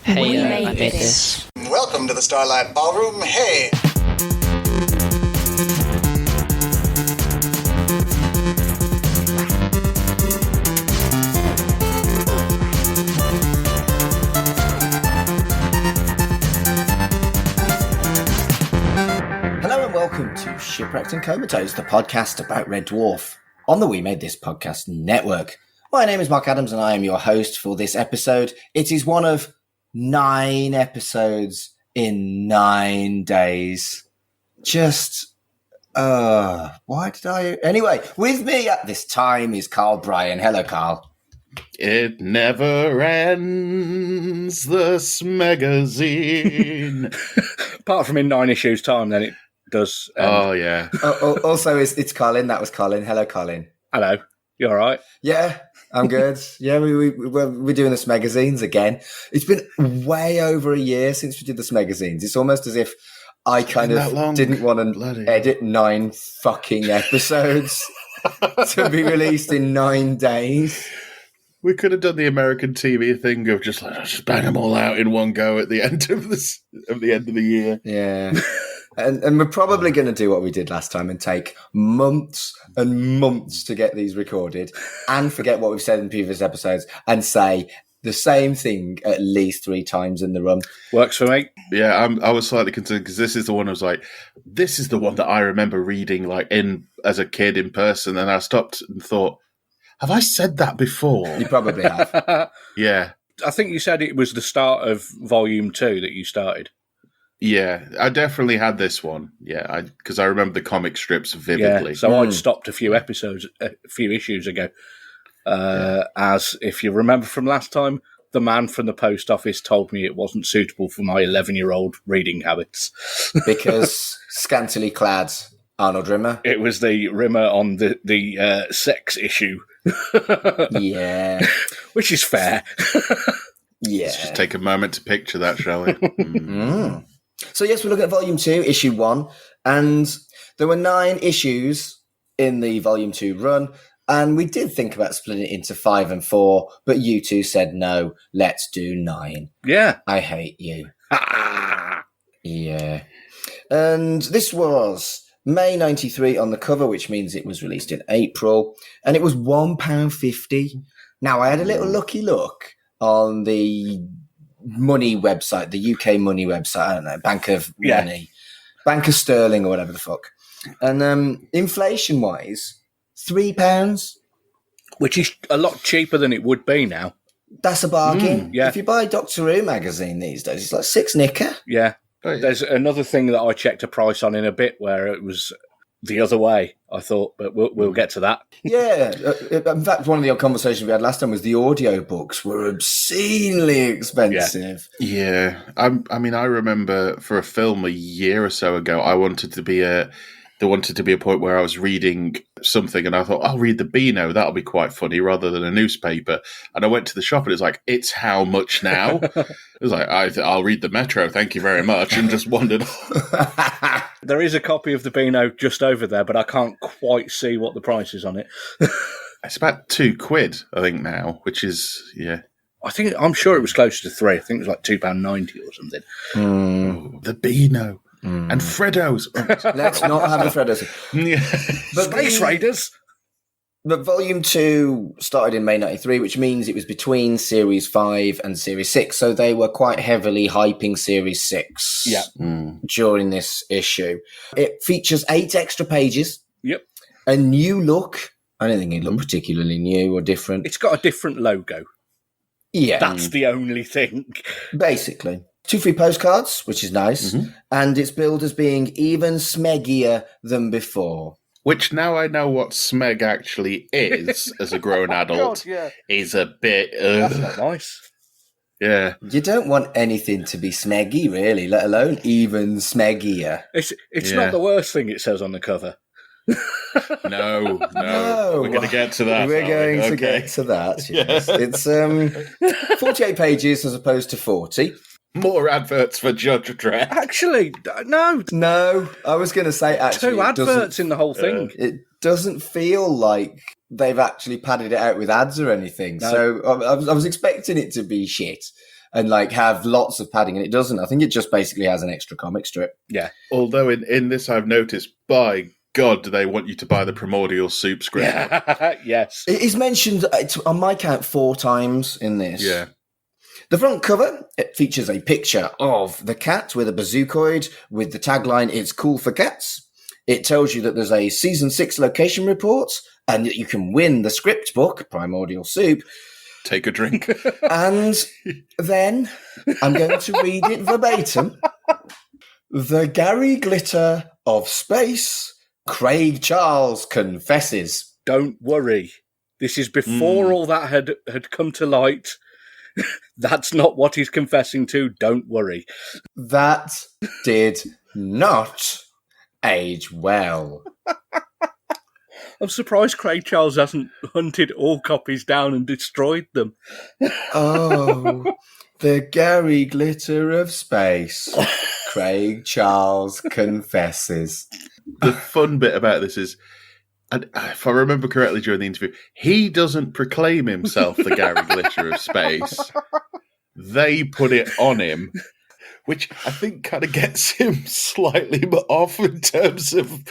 Hey, I made this. Welcome to the Starlight Ballroom. Hey! Hello and welcome to Shipwrecked and Comatose, the podcast about Red Dwarf on the We Made This Podcast network. My name is Mark Adams and I am your host for this episode. It is one of 9 episodes in 9 days. Anyway, with me at this time is Carl Bryan. Hello, Carl. It never ends, the Smegazine. Apart from in 9 issues' time, then it does. Oh, yeah. Also, it's Colin. That was Colin. Hello, Colin. Hello. You all right? Yeah, I'm good. Yeah, we're doing the Smegazines again. It's been way over a year since we did the Smegazines. It's almost as if I kind of didn't want to edit 9 fucking episodes to be released in 9 days. We could have done the American TV thing of just bang them all out in one go at the end of the year. Yeah. And we're probably going to do what we did last time and take months and months to get these recorded and forget what we've said in previous episodes and say the same thing at least 3 times in the run. Works for me. Yeah, I was slightly concerned because this is the one I was like, this is the one that I remember reading as a kid in person, and I stopped and thought, have I said that before? You probably have. Yeah. I think you said it was the start of Volume 2 that you started. Yeah, I definitely had this one. Yeah, because I remember the comic strips vividly. Yeah, so I'd stopped a few issues ago. As if you remember from last time, the man from the post office told me it wasn't suitable for my 11-year-old reading habits. Because scantily clad Arnold Rimmer. It was the Rimmer on the sex issue. Yeah. Which is fair. Yeah. Let's just take a moment to picture that, shall we? So yes, we're looking at Volume 2, Issue 1, and there were 9 issues in the Volume 2 run, and we did think about splitting it into 5 and 4, but you two said no, let's do 9. Yeah. I hate you. Yeah. And this was May 93 on the cover, which means it was released in April, and it was £1.50. Now, I had a little lucky look on the money website, the UK money website, I don't know, Bank of Money, Bank of Sterling or whatever the fuck. And inflation-wise, £3. Which is a lot cheaper than it would be now. That's a bargain. Yeah. If you buy Doctor Who magazine these days, it's like 6 knicker. Yeah. Oh, yeah. There's another thing that I checked a price on in a bit where it was the other way, I thought, but we'll get to that. Yeah. In fact, one of the conversations we had last time was the audio books were obscenely expensive. Yeah. I mean, I remember for a film a year or so ago, there wanted to be a point where I was reading something and I thought, I'll read the Beano, that'll be quite funny, rather than a newspaper. And I went to the shop and it was like, it's how much now? It was like, I'll read the Metro, thank you very much, and just wandered off. There is a copy of the Beano just over there, but I can't quite see what the price is on it. It's about £2, I think, now, which is, yeah. I'm sure it was closer to 3. I think it was like £2.90 or something. The Beano. And Freddo's. Let's not have the Freddo's. Yeah. But Space Raiders. But Volume 2 started in May 93, which means it was between Series 5 and Series 6. So they were quite heavily hyping Series 6 during this issue. It features 8 extra pages. Yep. A new look. I don't think it looked particularly new or different. It's got a different logo. Yeah. That's the only thing. Basically. 2 free postcards, which is nice. And it's billed as being even smeggier than before. Which now I know what smeg actually is as a grown adult. God, is a bit... That's not nice. Yeah. You don't want anything to be smeggy, really, let alone even smeggier. It's not the worst thing it says on the cover. No. We're going to get to that. We're going to get to that, yes. It's 48 pages as opposed to 40. More adverts for Judge Dredd. Actually, no. No, I was going to say actually... 2 adverts in the whole thing. It doesn't feel like they've actually padded it out with ads or anything. No. So I was expecting it to be shit. and like have lots of padding, and it doesn't. I think it just basically has an extra comic strip. Yeah. Although in this I've noticed, by God, do they want you to buy the Primordial Soup script? Yes. It is mentioned, on my count, 4 times in this. Yeah. The front cover, it features a picture of the cat with a bazookoid with the tagline, "It's cool for cats." It tells you that there's a season 6 location report and that you can win the script book, Primordial Soup. Take a drink. And then I'm going to read it verbatim. The Gary Glitter of space, Craig Charles confesses. Don't worry. This is before all that had come to light. That's not what he's confessing to. Don't worry. That did not age well. I'm surprised Craig Charles hasn't hunted all copies down and destroyed them. Oh, the Gary Glitter of space, Craig Charles confesses. The fun bit about this is, and if I remember correctly during the interview, he doesn't proclaim himself the Gary Glitter of space. They put it on him, which I think kind of gets him slightly off in terms of...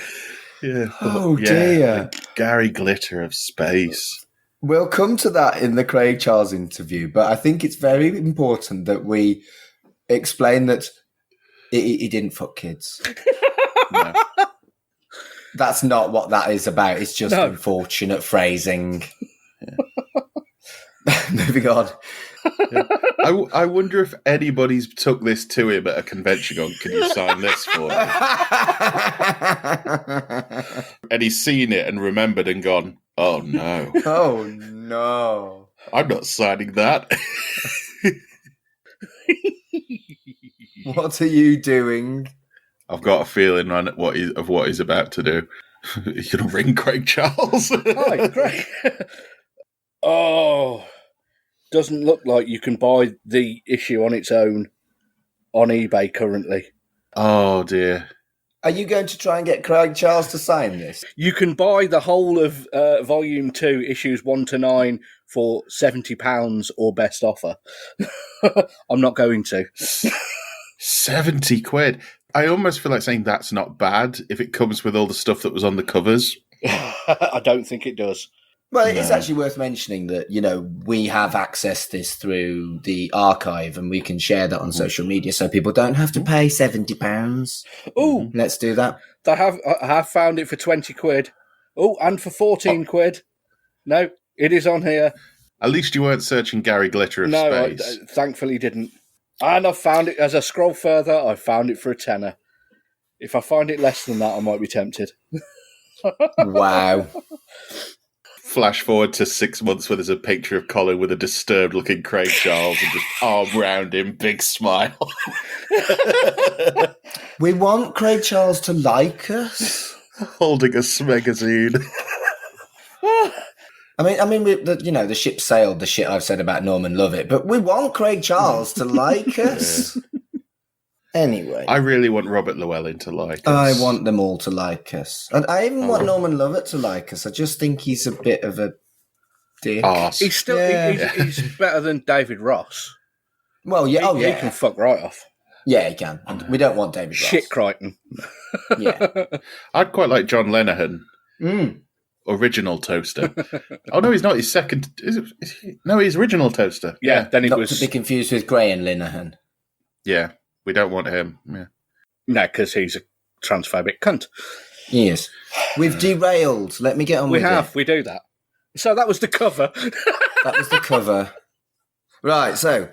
Yeah. Oh, dear. Gary Glitter of space. We'll come to that in the Craig Charles interview, but I think it's very important that we explain that he didn't fuck kids. No. That's not what that is about. It's just unfortunate phrasing. Moving on. Yeah. I wonder if anybody's took this to him at a convention on, can you sign this for me? And he's seen it and remembered and gone, oh no. Oh no. I'm not signing that. What are you doing? I've got a feeling on what he's about to do. He's going to ring Craig Charles. Hi, Craig. Oh, doesn't look like you can buy the issue on its own on eBay currently. Oh, dear. Are you going to try and get Craig Charles to sign this? You can buy the whole of Volume 2, issues 1 to 9, for £70 or best offer. I'm not going to. 70 quid. I almost feel like saying that's not bad if it comes with all the stuff that was on the covers. I don't think it does. Well, it's actually worth mentioning that, we have accessed this through the archive and we can share that on social media so people don't have to pay £70. Oh, let's do that. I have found it for 20 quid. Oh, and for 14 quid. No, it is on here. At least you weren't searching Gary Glitter of space. No, I thankfully didn't. And I found it, as I scroll further, I found it for a tenner. If I find it less than that, I might be tempted. Wow. Flash forward to 6 months where there's a picture of Colin with a disturbed-looking Craig Charles and just arm round him, big smile. We want Craig Charles to like us. Holding a Smegazine. I mean, the ship sailed, the shit I've said about Norman Lovett, but we want Craig Charles to like us. Anyway. I really want Robert Llewellyn to like us. I want them all to like us. And I even want Norman Lovett to like us. I just think he's a bit of a dick. Arse. He's still he's better than David Ross. Well, yeah, He can fuck right off. Yeah, he can. And we don't want David Ross. Shit Crichton. Yeah. I'd quite like John Lenihan. Original toaster. Oh, no, he's not. He's second. No, he's original toaster. Yeah, then it Not was... to be confused with Graham Linehan. Yeah, we don't want him. Yeah. No, because he's a transphobic cunt. He is. We've derailed. Let me get on with it. We do that. So that was the cover. That was the cover. Right, so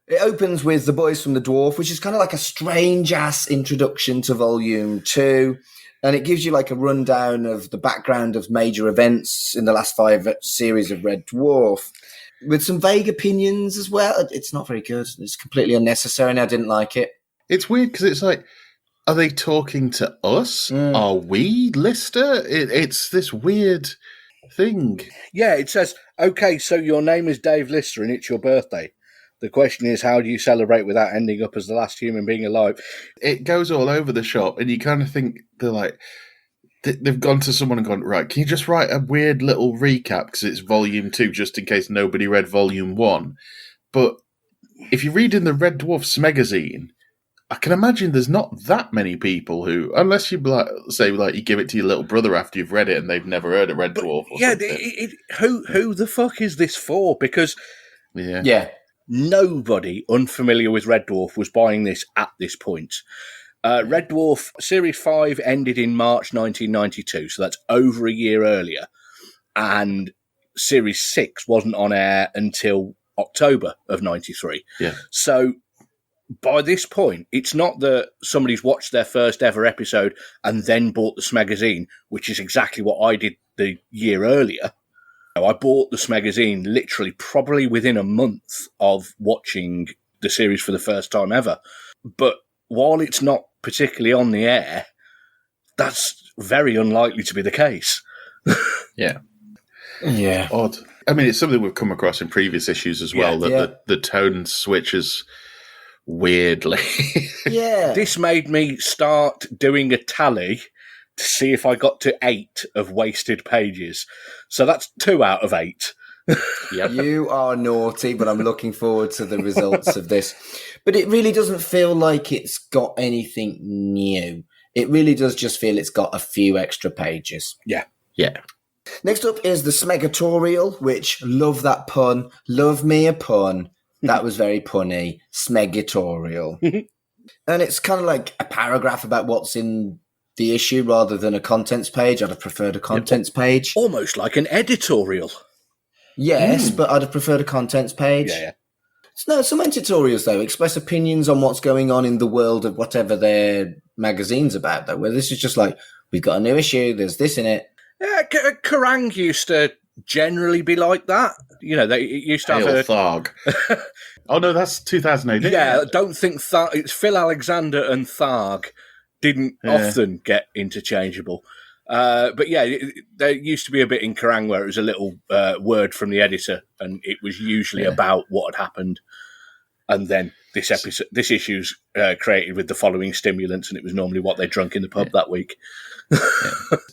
it opens with The Boys from the Dwarf, which is kind of like a strange-ass introduction to Volume 2. And it gives you like a rundown of the background of major events in the last 5 series of Red Dwarf, with some vague opinions as well. It's not very good. It's completely unnecessary, and I didn't like it. It's weird because it's like, are they talking to us? Are we Lister? It's this weird thing. Yeah, it says, okay, so your name is Dave Lister and it's your birthday. The question is, how do you celebrate without ending up as the last human being alive? It goes all over the shop, and you kind of think they're like, they've gone to someone and gone, right, can you just write a weird little recap because it's Volume 2, just in case nobody read Volume 1? But if you read in the Red Dwarf Smegazine, I can imagine there's not that many people who, unless you say you give it to your little brother after you've read it and they've never heard of Red Dwarf. Or something. Who the fuck is this for? Because nobody unfamiliar with Red Dwarf was buying this at this point. Red Dwarf Series 5 ended in March 1992, so that's over a year earlier, and Series 6 wasn't on air until October of 93. Yeah. So by this point, it's not that somebody's watched their first ever episode and then bought the Smegazine, which is exactly what I did the year earlier. I bought the Smegazine literally probably within a month of watching the series for the first time ever. But while it's not particularly on the air, that's very unlikely to be the case. Yeah. Yeah. Odd. I mean, it's something we've come across in previous issues as well, the tone switches weirdly. Yeah. This made me start doing a tally to see if I got to 8 of wasted pages. So that's 2 out of 8. Yep. You are naughty, but I'm looking forward to the results of this. But it really doesn't feel like it's got anything new. It really does just feel it's got a few extra pages. Yeah. Yeah. Next up is the Smegatorial, which, love that pun. Love me a pun. That was very punny. Smegatorial. And it's kind of like a paragraph about what's in the issue rather than a contents page. I'd have preferred a contents page. Almost like an editorial. Yes, but I'd have preferred a contents page. Yeah. No, some editorials, though, express opinions on what's going on in the world of whatever their magazine's about, though, where this is just like, we've got a new issue, there's this in it. Yeah, Kerrang used to generally be like that. You know, they used to have Hail Tharg. Oh, no, that's 2008. Yeah, I don't think it's Phil Alexander and Tharg didn't often get interchangeable. But yeah, there used to be a bit in Kerrang where it was a little word from the editor, and it was usually about what had happened. And then this issue's created with the following stimulants, and it was normally what they drunk in the pub that week.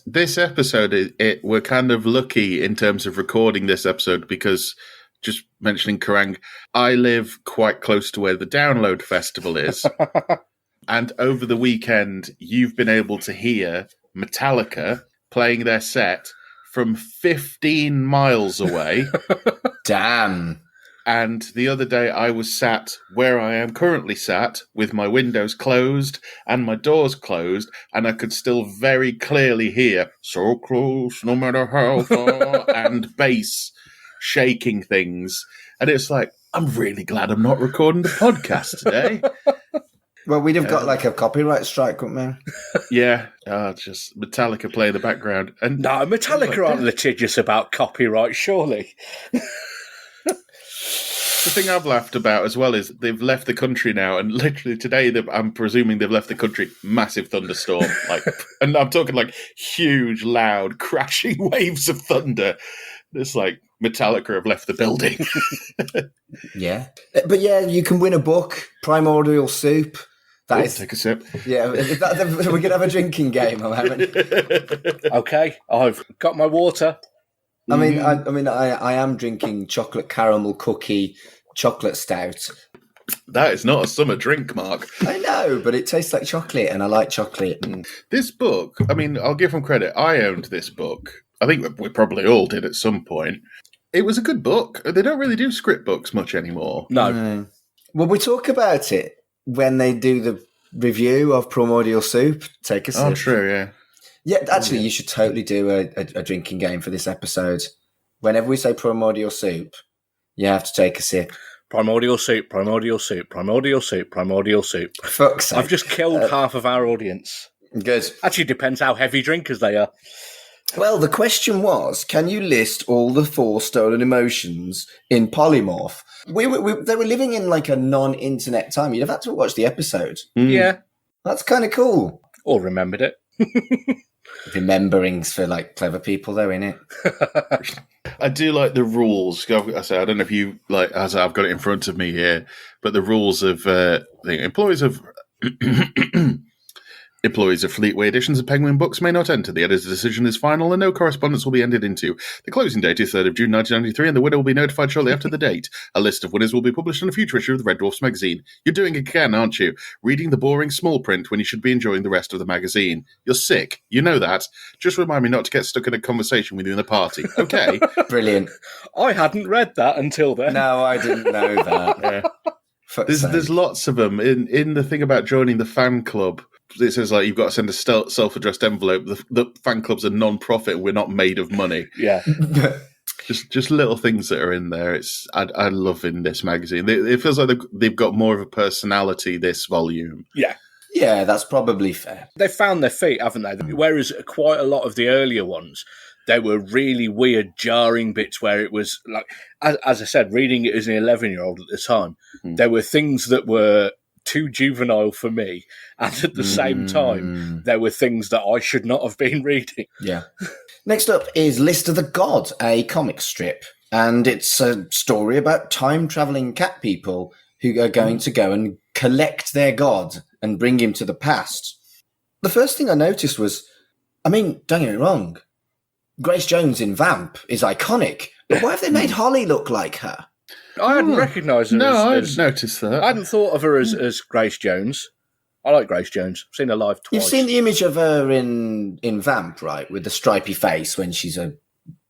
This episode, we're kind of lucky in terms of recording this episode because, just mentioning Kerrang, I live quite close to where the Download Festival is. And over the weekend, you've been able to hear Metallica playing their set from 15 miles away. Damn. And the other day I was sat where I am currently sat with my windows closed and my doors closed, and I could still very clearly hear "So close, no matter how far" and bass shaking things. And it's like, I'm really glad I'm not recording the podcast today. Well, we'd have got like a copyright strike, wouldn't we? Yeah, just Metallica play in the background. And no, Metallica aren't litigious about copyright, surely. The thing I've laughed about as well is they've left the country now, and literally today, I'm presuming they've left the country. Massive thunderstorm, and I'm talking like huge, loud, crashing waves of thunder. It's like Metallica have left the building. Yeah, but yeah, you can win a book, Primordial Soup. Take a sip. Yeah, we're gonna have a drinking game. I'm having. Okay, I've got my water. I mean, I am drinking chocolate caramel cookie chocolate stout. That is not a summer drink, Mark. I know, but it tastes like chocolate, and I like chocolate. And this book, I mean, I'll give them credit. I owned this book. I think we probably all did at some point. It was a good book. They don't really do script books much anymore. No. Well, we talk about it when they do the review of Primordial Soup. Take a sip. Oh, true, yeah. Yeah, actually, you should totally do a drinking game for this episode. Whenever we say Primordial Soup, you have to take a sip. Primordial Soup, Primordial Soup, Primordial Soup, Primordial Soup. Fuck's sake. I've just killed half of our audience. Good. Actually, depends how heavy drinkers they are. Well, the question was, can you list all the 4 stolen emotions in polymorph? They were living in like a non-internet time. You'd have had to watch the episode. Yeah. That's kind of cool. Or remembered it. Rememberings for like clever people, though, innit? I do like the rules. I say I don't know if you like, as I've got it in front of me here, but the rules of the employees of Employees of Fleetway Editions and Penguin Books may not enter. The editor's decision is final and no correspondence will be entered into. The closing date is 3rd of June 1993 and the winner will be notified shortly after the date. A list of winners will be published in a future issue of the Red Dwarf Smegazine. You're doing it again, aren't you? Reading the boring small print when you should be enjoying the rest of the magazine. You're sick. You know that. Just remind me not to get stuck in a conversation with you in the party. Okay? Brilliant. I hadn't read that until then. No, I didn't know that. Yeah. There's lots of them. In the thing about joining the fan club, it says like you've got to send a self-addressed envelope. The fan club's a non-profit. We're not made of money. Yeah, just little things that are in there. I love in this magazine. It feels like they've got more of a personality this volume. Yeah, that's probably fair. They've found their feet, haven't they? Whereas quite a lot of the earlier ones, there were really weird, jarring bits where it was like, as I said, reading it as an 11-year-old at the time, there were things that were too juvenile for me, and at the same time there were things that I should not have been reading. Yeah. Next up is List of the God, a comic strip, and it's a story about time-travelling cat people who are going to go and collect their god and bring him to the past. The first thing I noticed was, I mean, don't get me wrong, Grace Jones in Vamp is iconic, but why have they made Holly look like her? I hadn't recognised her. I hadn't noticed that. I hadn't thought of her as Grace Jones. I like Grace Jones. I've seen her live twice. You've seen the image of her in Vamp, right, with the stripy face when she's a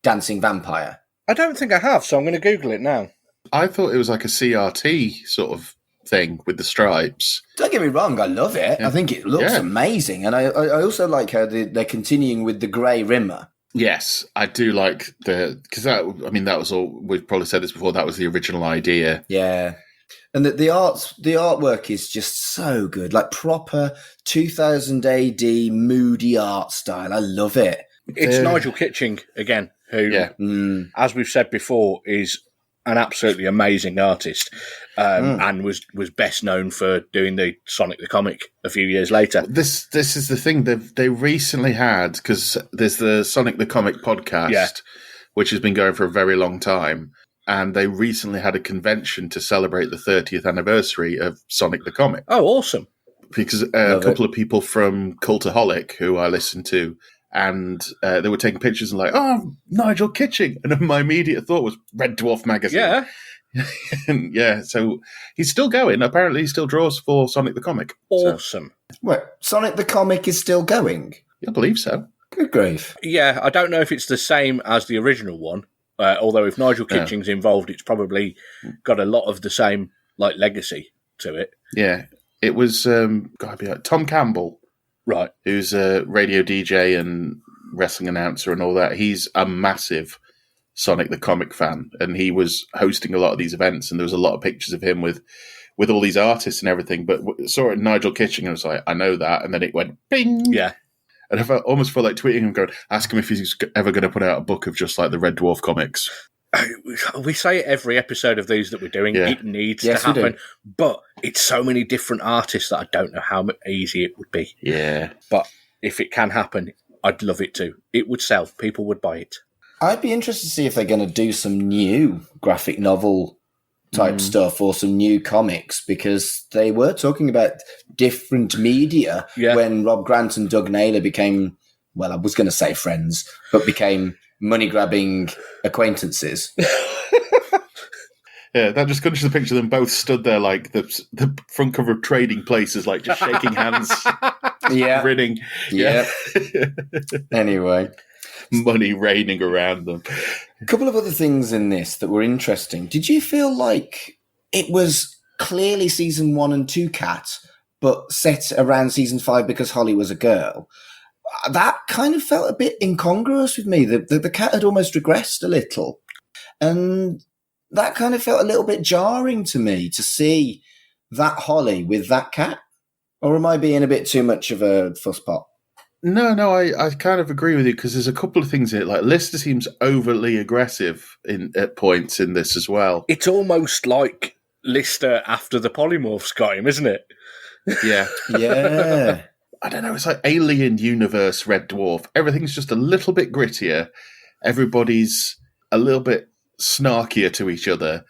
dancing vampire? I don't think I have, so I'm going to Google it now. I thought it was like a CRT sort of thing with the stripes. Don't get me wrong, I love it. I think it looks amazing, and I also like how they're continuing with the grey rimmer. Yes, I do like because that was all, we've probably said this before, that was the original idea. Yeah. And the artwork is just so good, like proper 2000 AD moody art style. I love it. It's Nigel Kitching again, who, as we've said before, is an absolutely amazing artist, and was best known for doing the Sonic the Comic a few years later. This is the thing they recently had, because there's the Sonic the Comic podcast, which has been going for a very long time, and they recently had a convention to celebrate the 30th anniversary of Sonic the Comic. Oh, awesome! Because a couple of people from Cultaholic, who I listen to, and they were taking pictures and like, oh, Nigel Kitching. And my immediate thought was Red Dwarf Magazine. Yeah. And so he's still going. Apparently he still draws for Sonic the Comic. Awesome. So. Wait, Sonic the Comic is still going? I believe so. Good grief. Yeah, I don't know if it's the same as the original one, although if Nigel Kitching's involved, it's probably got a lot of the same like legacy to it. Yeah. It was Tom Campbell. Right. Who's a radio DJ and wrestling announcer and all that. He's a massive Sonic the Comic fan, and he was hosting a lot of these events, and there was a lot of pictures of him with all these artists and everything. But saw it Nigel Kitching, and I was like, I know that. And then it went, bing! Yeah. And I almost felt like tweeting him, going, ask him if he's ever going to put out a book of just like the Red Dwarf comics. We say it every episode of these that we're doing, it needs to happen, but it's so many different artists that I don't know how easy it would be. Yeah. But if it can happen, I'd love it to. It would sell. People would buy it. I'd be interested to see if they're going to do some new graphic novel type stuff or some new comics, because they were talking about different media when Rob Grant and Doug Naylor became, well, I was going to say friends, but became money-grabbing acquaintances. Yeah, that just conjures the picture of them both stood there like the front cover of Trading Places, like just shaking hands, grinning. Yeah. Anyway. Money raining around them. A couple of other things in this that were interesting. Did you feel like it was clearly season 1 and 2 Cat, but set around season 5 because Holly was a girl? That kind of felt a bit incongruous with me. The cat had almost regressed a little. And that kind of felt a little bit jarring to me to see that Holly with that cat. Or am I being a bit too much of a fusspot? No, I kind of agree with you, because there's a couple of things in it. Like, Lister seems overly aggressive at points in this as well. It's almost like Lister after the polymorphs got him, isn't it? Yeah. Yeah. I don't know, it's like Alien Universe Red Dwarf. Everything's just a little bit grittier. Everybody's a little bit snarkier to each other.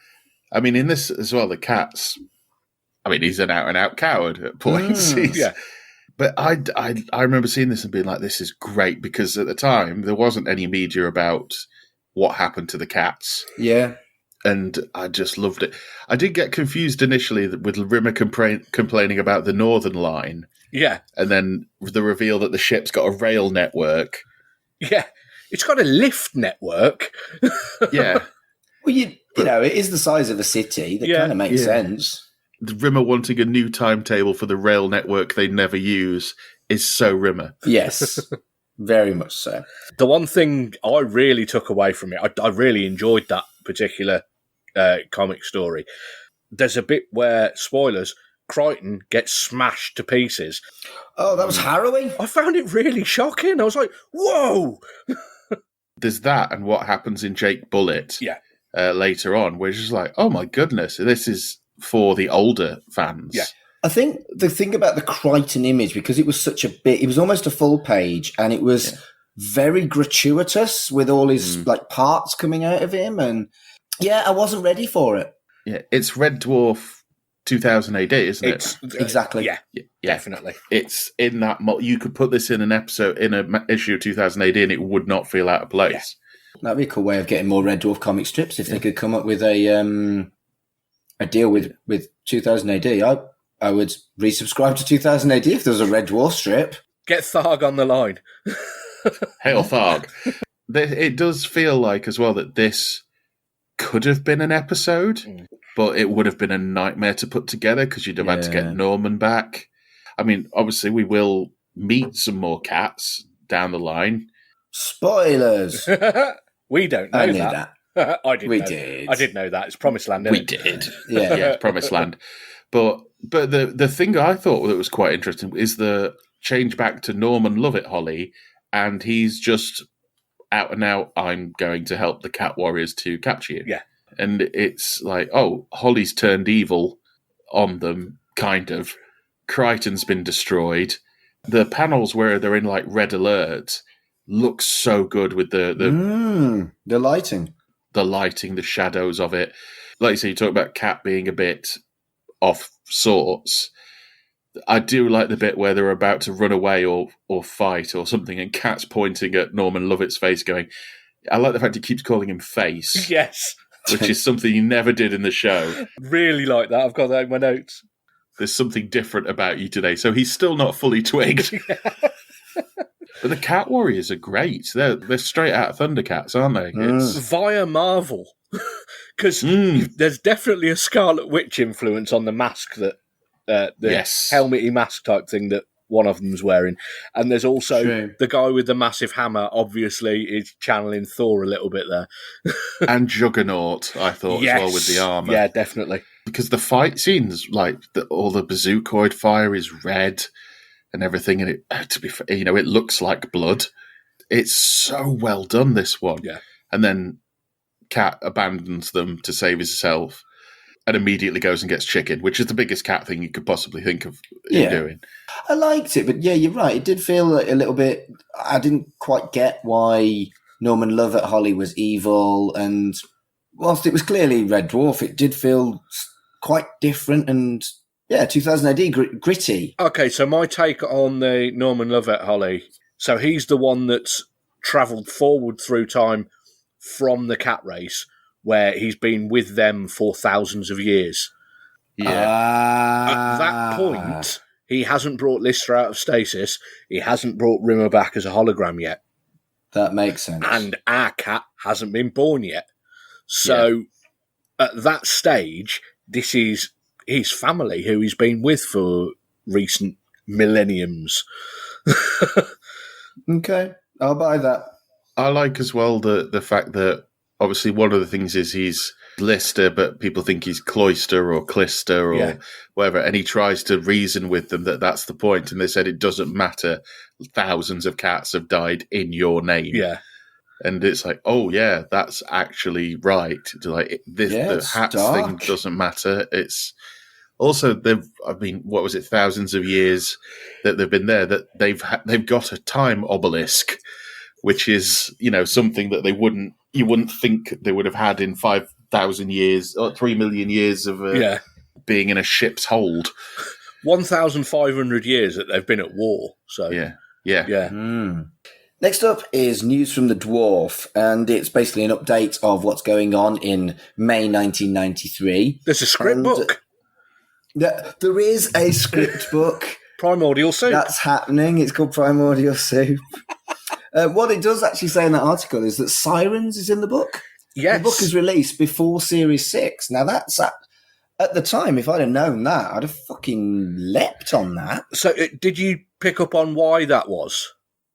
I mean, in this as well, the cat's... I mean, he's an out-and-out coward at points. But I remember seeing this and being like, this is great, because at the time there wasn't any media about what happened to the cats. Yeah. And I just loved it. I did get confused initially with Rimmer complaining about the Northern Line. Yeah. And then the reveal that the ship's got a rail network. Yeah. It's got a lift network. Yeah. Well, you know, it is the size of a city. That kind of makes sense. The Rimmer wanting a new timetable for the rail network they never use is so Rimmer. Yes. Very much so. The one thing I really took away from it, I really enjoyed that particular comic story. There's a bit where, spoilers, Crichton gets smashed to pieces. Oh, that was harrowing. I found it really shocking. I was like, whoa! There's that and what happens in Jake Bullet later on, where it's just like, oh my goodness, this is for the older fans. Yeah. I think the thing about the Crichton image, because it was such a bit, it was almost a full page, and it was very gratuitous with all his like parts coming out of him, and I wasn't ready for it. Yeah, it's Red Dwarf 2000 AD, isn't it? Exactly. Yeah, definitely. It's in that. You could put this in an episode in an issue of 2000 AD, and it would not feel out of place. Yeah. That'd be a cool way of getting more Red Dwarf comic strips if they could come up with a deal with 2000 AD. I would resubscribe to 2000 AD if there was a Red Dwarf strip. Get Tharg on the line. Hail Tharg. It does feel like as well that this could have been an episode, but it would have been a nightmare to put together because you'd have had to get Norman back. I mean, obviously we will meet some more cats down the line. Spoilers. We don't know that. I did. We did. I did know that. It's Promised Land. We did. Yeah, it's Promised Land. But the thing I thought that was quite interesting is the change back to Norman Lovett Holly, and he's just out and out, I'm going to help the Cat Warriors to capture you. Yeah. And it's like, oh, Holly's turned evil on them, kind of. Crichton's been destroyed. The panels where they're in like red alert look so good with the lighting. The lighting, the shadows of it. Like you say, you talk about Cat being a bit off sorts. I do like the bit where they're about to run away or fight or something, and Cat's pointing at Norman Lovett's face going, I like the fact he keeps calling him Face. Yes. Which is something he never did in the show. Really like that. I've got that in my notes. There's something different about you today. So he's still not fully twigged. But the Cat Warriors are great. They're straight out of Thundercats, aren't they? It's via Marvel. Because there's definitely a Scarlet Witch influence on the mask that the helmety mask type thing that one of them's wearing. And there's also the guy with the massive hammer, obviously, is channeling Thor a little bit there. And Juggernaut, I thought, as well, with the armour. Yeah, definitely. Because the fight scenes, like all the bazookoid fire is red and everything, and it looks like blood. It's so well done, this one. Yeah. And then Cat abandons them to save himself and immediately goes and gets chicken, which is the biggest cat thing you could possibly think of him doing. I liked it, but you're right. It did feel like a little bit... I didn't quite get why Norman Lovett Holly was evil, and whilst it was clearly Red Dwarf, it did feel quite different and, 2000 AD, gritty. Okay, so my take on the Norman Lovett Holly, so he's the one that's travelled forward through time from the cat race, where he's been with them for thousands of years. Yeah. At that point, he hasn't brought Lister out of stasis. He hasn't brought Rimmer back as a hologram yet. That makes sense. And our cat hasn't been born yet. So at that stage, this is his family who he's been with for recent millenniums. Okay, I'll buy that. I like as well the fact that obviously one of the things is he's Lister, but people think he's Cloister or Clister or whatever, and he tries to reason with them that that's the point, and they said it doesn't matter. Thousands of cats have died in your name. Yeah. And it's like, oh yeah, that's actually right. Like the hats thing doesn't matter. It's also what was it? Thousands of years that they've been there. That they've got a time obelisk, which is something that you wouldn't think they would have had in 5,000 years or 3 million years of being in a ship's hold. 1,500 years that they've been at war. So Yeah. Next up is news from the Dwarf, and it's basically an update of what's going on in May 1993. There's a script book. There is a script book. Primordial Soup. That's happening. It's called Primordial Soup. What it does actually say in that article is that Sirens is in the book. Yes. The book is released before Series 6. Now, that's... At the time, if I'd have known that, I'd have fucking leapt on that. So did you pick up on why that was?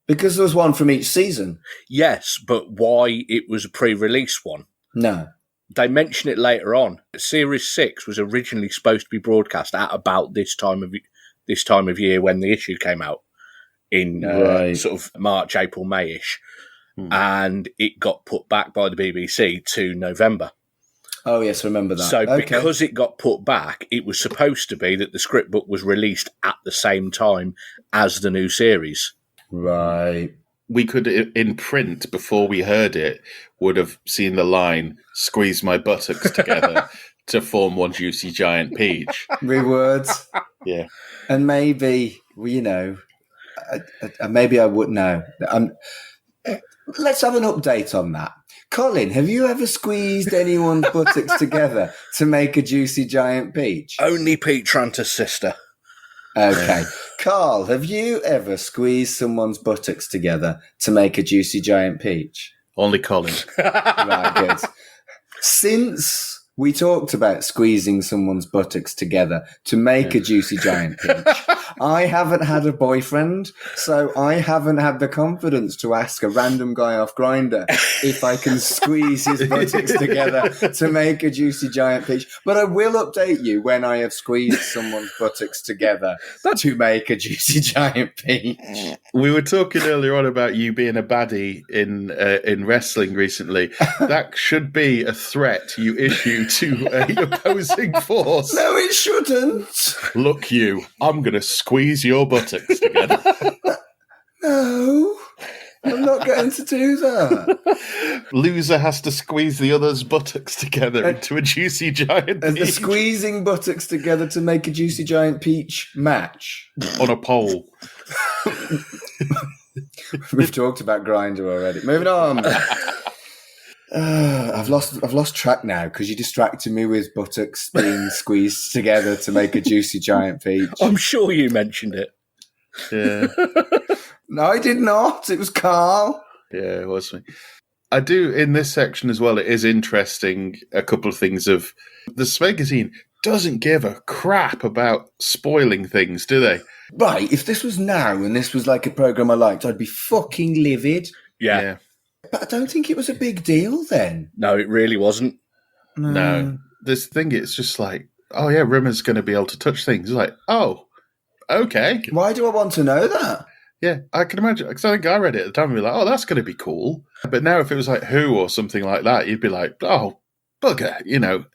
Because there was one from each season. Yes, but why it was a pre-release one? No. They mention it later on. Series 6 was originally supposed to be broadcast at about this time of year when the issue came out in sort of March, April, May-ish. And it got put back by the BBC to November. Oh, yes, I remember that. So because it got put back, it was supposed to be that the script book was released at the same time as the new series. Right. We could, in print, before we heard it, would have seen the line, squeeze my buttocks together to form one juicy giant peach. Rewords. Yeah. And maybe, maybe I wouldn't know. Let's have an update on that. Colin, have you ever squeezed anyone's buttocks together to make a juicy giant peach? Only Pete Tranter's sister. Okay. Carl, have you ever squeezed someone's buttocks together to make a juicy giant peach? Only Colin. Right, good. Since we talked about squeezing someone's buttocks together to make a juicy giant peach, I haven't had a boyfriend, so I haven't had the confidence to ask a random guy off Grindr if I can squeeze his buttocks together to make a juicy giant peach. But I will update you when I have squeezed someone's buttocks together to make a juicy giant peach. We were talking earlier on about you being a baddie in wrestling recently. That should be a threat you issue to a opposing force. No, it shouldn't. Look, you, I'm going to squeeze your buttocks together. No, I'm not going to do that. Loser has to squeeze the other's buttocks together into a juicy giant And the peach squeezing buttocks together to make a juicy giant peach match. on a pole. We've talked about Grindr already. Moving on. I've lost track now because you distracted me with buttocks being squeezed together to make a juicy giant peach. I'm sure you mentioned it. Yeah. No, I did not. It was Carl. Yeah, it was me. I do, in this section as well, it is interesting, a couple of things of... The Smegazine doesn't give a crap about spoiling things, do they? Right, if this was now and this was like a programme I liked, I'd be fucking livid. Yeah. But I don't think it was a big deal then. No, it really wasn't. No. This thing, it's just like, oh yeah, Rimmer's going to be able to touch things. It's like, oh, okay. Why do I want to know that? Yeah, I can imagine, because I think I read it at the time and be like, oh, that's going to be cool. But now if it was like Who or something like that, you'd be like, oh, bugger, you know.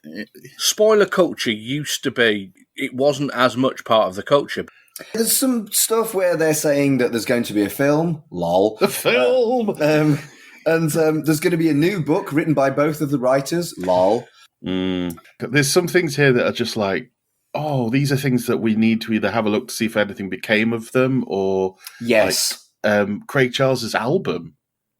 Spoiler culture used to be, it wasn't as much part of the culture. There's some stuff where they're saying that there's going to be a film. Lol. The film! And there's going to be a new book written by both of the writers. Lol. There's some things here that are just like, oh, these are things that we need to either have a look to see if anything became of them, or yes, like, Craig Charles's album.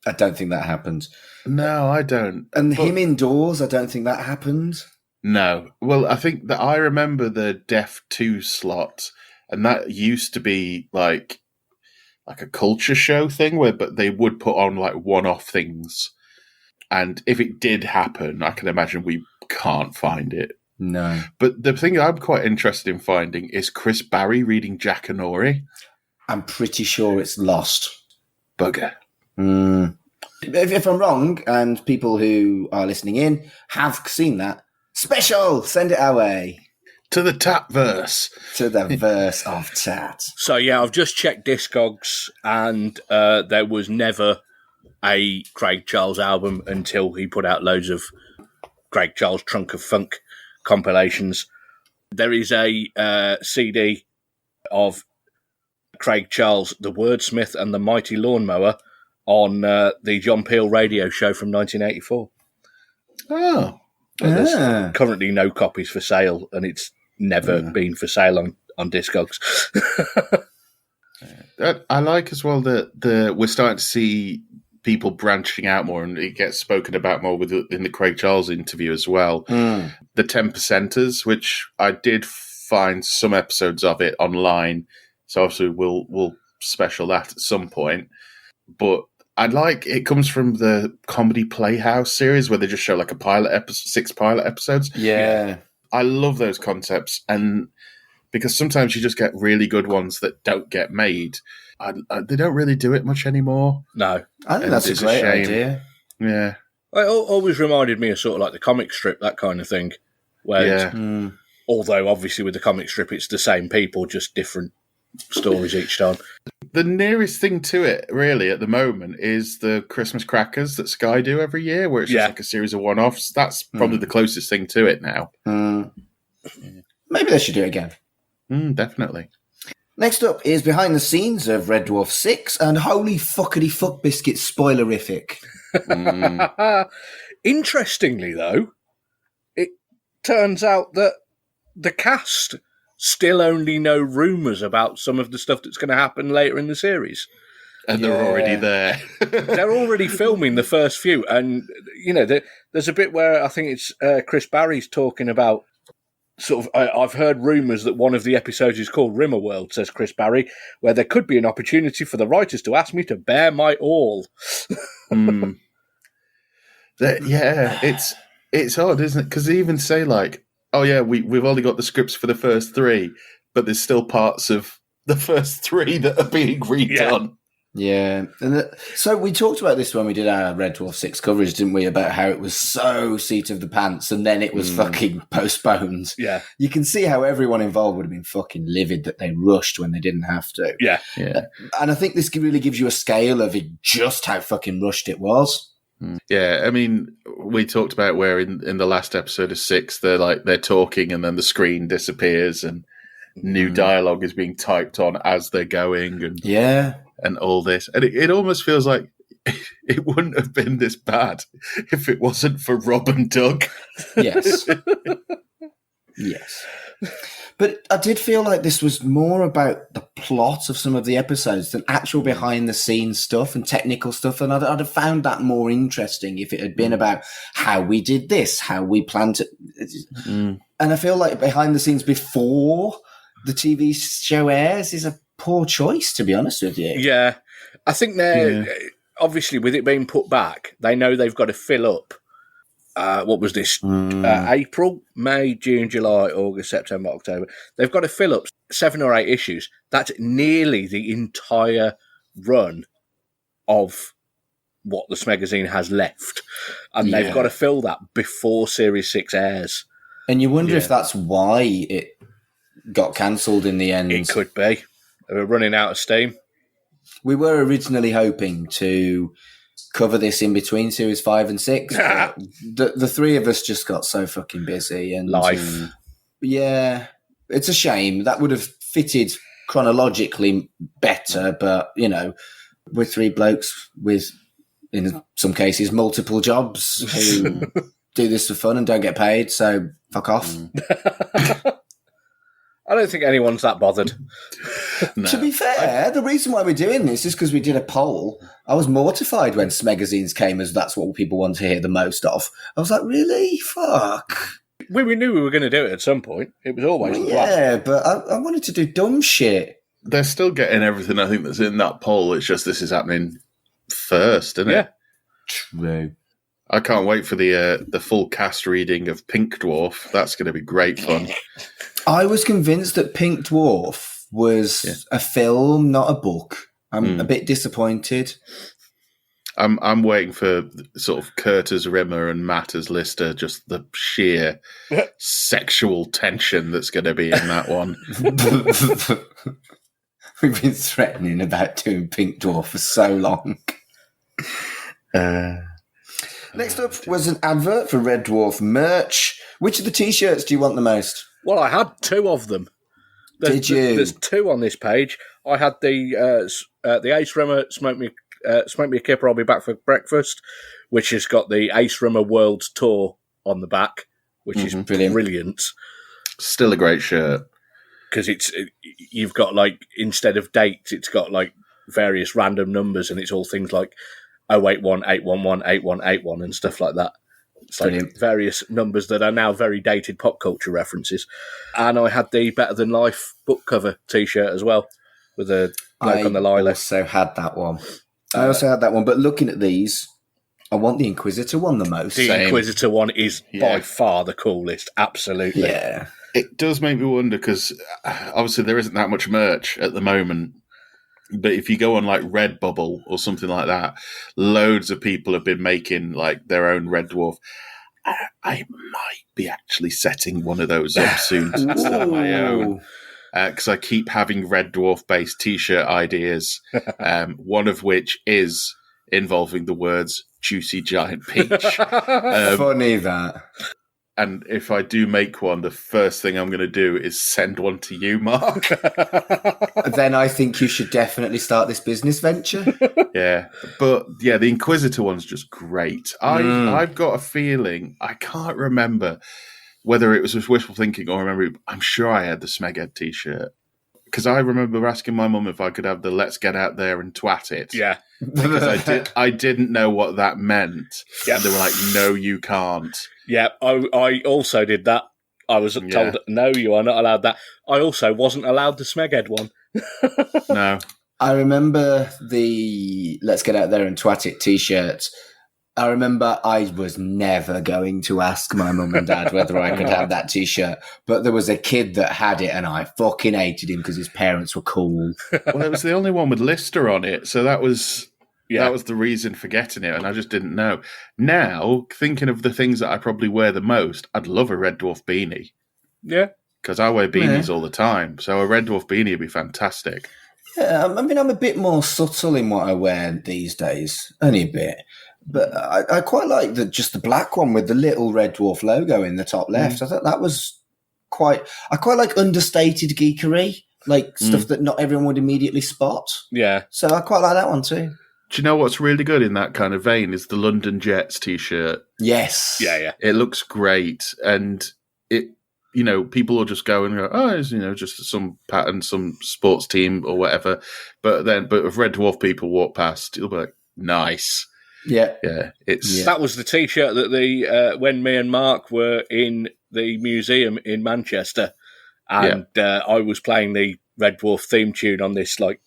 I don't think that happened. No, I don't. And him indoors, I don't think that happened. No. Well, I think that I remember the Def 2 slot, and that used to be like a culture show thing but they would put on like one-off things. And if it did happen, I can imagine we can't find it. No. But the thing I'm quite interested in finding is Chris Barry reading Jack Anori. I'm pretty sure it's lost. Bugger. If I'm wrong, and people who are listening in have seen that, special, send it our way. To the Tatverse. To the verse of Tat. So yeah, I've just checked Discogs, and there was never a Craig Charles album until he put out loads of Craig Charles Trunk of Funk compilations. There is a CD of Craig Charles, the Wordsmith and the Mighty Lawnmower on the John Peel radio show from 1984. Oh. There's currently no copies for sale, and it's never been for sale on Discogs. I like as well that we're starting to see people branching out more, and it gets spoken about more in the Craig Charles interview as well. The 10%ers, which I did find some episodes of it online, so obviously we'll special that at some point. But I like it comes from the Comedy Playhouse series where they just show like a pilot episode, 6 pilot episodes. Yeah. I love those concepts, and because sometimes you just get really good ones that don't get made. They don't really do it much anymore. No. I think that's a great idea. Yeah. It always reminded me of sort of like the comic strip, that kind of thing. Where although obviously with the comic strip it's the same people, just different stories each time. The nearest thing to it, really, at the moment is the Christmas crackers that Sky do every year, where it's just like a series of one-offs. That's probably the closest thing to it now. Maybe they should do it again. Definitely. Next up is behind the scenes of Red Dwarf 6, and holy fuckity fuck biscuit spoilerific. Interestingly, though, it turns out that the cast still only know rumours about some of the stuff that's going to happen later in the series. And they're already there. They're already filming the first few. And, you know, there's a bit where I think it's Chris Barry's talking about sort of, I've heard rumours that one of the episodes is called Rimmer World, says Chris Barry, where there could be an opportunity for the writers to ask me to bear my all. Yeah, it's odd, isn't it? Because they even say like, oh yeah, we've only got the scripts for the first 3, but there's still parts of the first 3 that are being redone. Yeah. And so we talked about this when we did our Red Dwarf 6 coverage, didn't we? About how it was so seat of the pants and then it was fucking postponed. Yeah. You can see how everyone involved would have been fucking livid that they rushed when they didn't have to. Yeah. And I think this really gives you a scale of it, just how fucking rushed it was. Yeah, I mean, we talked about where in the last episode of 6, they're talking and then the screen disappears and new dialogue is being typed on as they're going and all this. And it almost feels like it wouldn't have been this bad if it wasn't for Rob and Doug. Yes. Yes. But I did feel like this was more about the plot of some of the episodes than actual behind-the-scenes stuff and technical stuff. And I'd have found that more interesting if it had been about how we did this, how we planned it. And I feel like behind-the-scenes before the TV show airs is a poor choice, to be honest with you. Yeah. I think they're, obviously, with it being put back, they know they've got to fill up. What was this? April, May, June, July, August, September, October. They've got to fill up 7 or 8 issues. That's nearly the entire run of what the Smegazine has left. And they've got to fill that before Series 6 airs. And you wonder if that's why it got cancelled in the end. It could be. They were running out of steam. We were originally hoping to cover this in between Series 5 and 6. But the 3 of us just got so fucking busy. And life. Yeah, it's a shame. That would have fitted chronologically better, but, you know, we're 3 blokes with, in some cases, multiple jobs who do this for fun and don't get paid, so fuck off. I don't think anyone's that bothered. No. To be fair, the reason why we're doing this is because we did a poll. I was mortified when Smegazines came as that's what people want to hear the most of. I was like, really? Fuck. We knew we were going to do it at some point. It was always the plan. Yeah, but I wanted to do dumb shit. They're still getting everything, I think, that's in that poll. It's just this is happening first, isn't it? True. I can't wait for the full cast reading of Pink Dwarf. That's going to be great fun. I was convinced that Pink Dwarf was a film, not a book. I'm a bit disappointed. I'm waiting for sort of Kurt as Rimmer and Matt as Lister, just the sheer sexual tension that's going to be in that one. We've been threatening about doing Pink Dwarf for so long. Next up was an advert for Red Dwarf merch. Which of the T-shirts do you want the most? Well, I had 2 of them. Did you? There's 2 on this page. I had the Ace Rimmer Smoke Me a Kipper, I'll be back for breakfast, which has got the Ace Rimmer World Tour on the back, which is brilliant. Still a great shirt. because you've got like, instead of dates, it's got like various random numbers, and it's all things like 081, 811, 8181 and stuff like that. It's like Brilliant. various numbers that are now very dated pop culture references. And I had the Better Than Life book cover T-shirt as well, with a bloke on the I lilac. also had that one. But looking at these, I want the Inquisitor one the most. The Same. Inquisitor one is Yeah. by far the coolest, absolutely. Yeah. It does make me wonder, because obviously there isn't that much merch at the moment. But if you go on like Redbubble or something like that, loads of people have been making like their own Red Dwarf. I might be actually setting one of those up soon to start my own, because I keep having Red Dwarf based T-shirt ideas. One of which is involving the words "juicy giant peach." Funny that. And if I do make one, the first thing I'm going to do is send one to you, Mark. Then I think you should definitely start this business venture. Yeah, but yeah, the Inquisitor one's just great. I've got a feeling, I can't remember whether it was just wishful thinking or I'm sure I had the Smeghead T-shirt, because I remember asking my mum if I could have the "Let's get out there and twat it." Yeah. Because I didn't know what that meant. Yeah. And they were like, "No, you can't." Yeah, I also did that. I was told, no, you are not allowed that. I also wasn't allowed the Smeghead one. No. I remember the "Let's Get Out There and Twat It" T-shirts. I remember I was never going to ask my mum and dad whether I could have that T-shirt, but there was a kid that had it, and I fucking hated him because his parents were cool. Well, it was the only one with Lister on it, so that was the reason for getting it, and I just didn't know. Now, thinking of the things that I probably wear the most, I'd love a Red Dwarf beanie. Yeah. Because I wear beanies all the time, so a Red Dwarf beanie would be fantastic. Yeah, I mean, I'm a bit more subtle in what I wear these days, only a bit. But I quite like just the black one with the little Red Dwarf logo in the top left. I thought that was I quite like understated geekery, like stuff that not everyone would immediately spot. Yeah. So I quite like that one too. Do you know what's really good in that kind of vein is the London Jets T-shirt. Yes. Yeah. It looks great, and it, people will just go and go, oh, it's, just some pattern, some sports team or whatever. But if Red Dwarf people walk past, it'll be like, nice. Yeah. Yeah. That was the T-shirt that when me and Mark were in the museum in Manchester, and I was playing the Red Dwarf theme tune on this like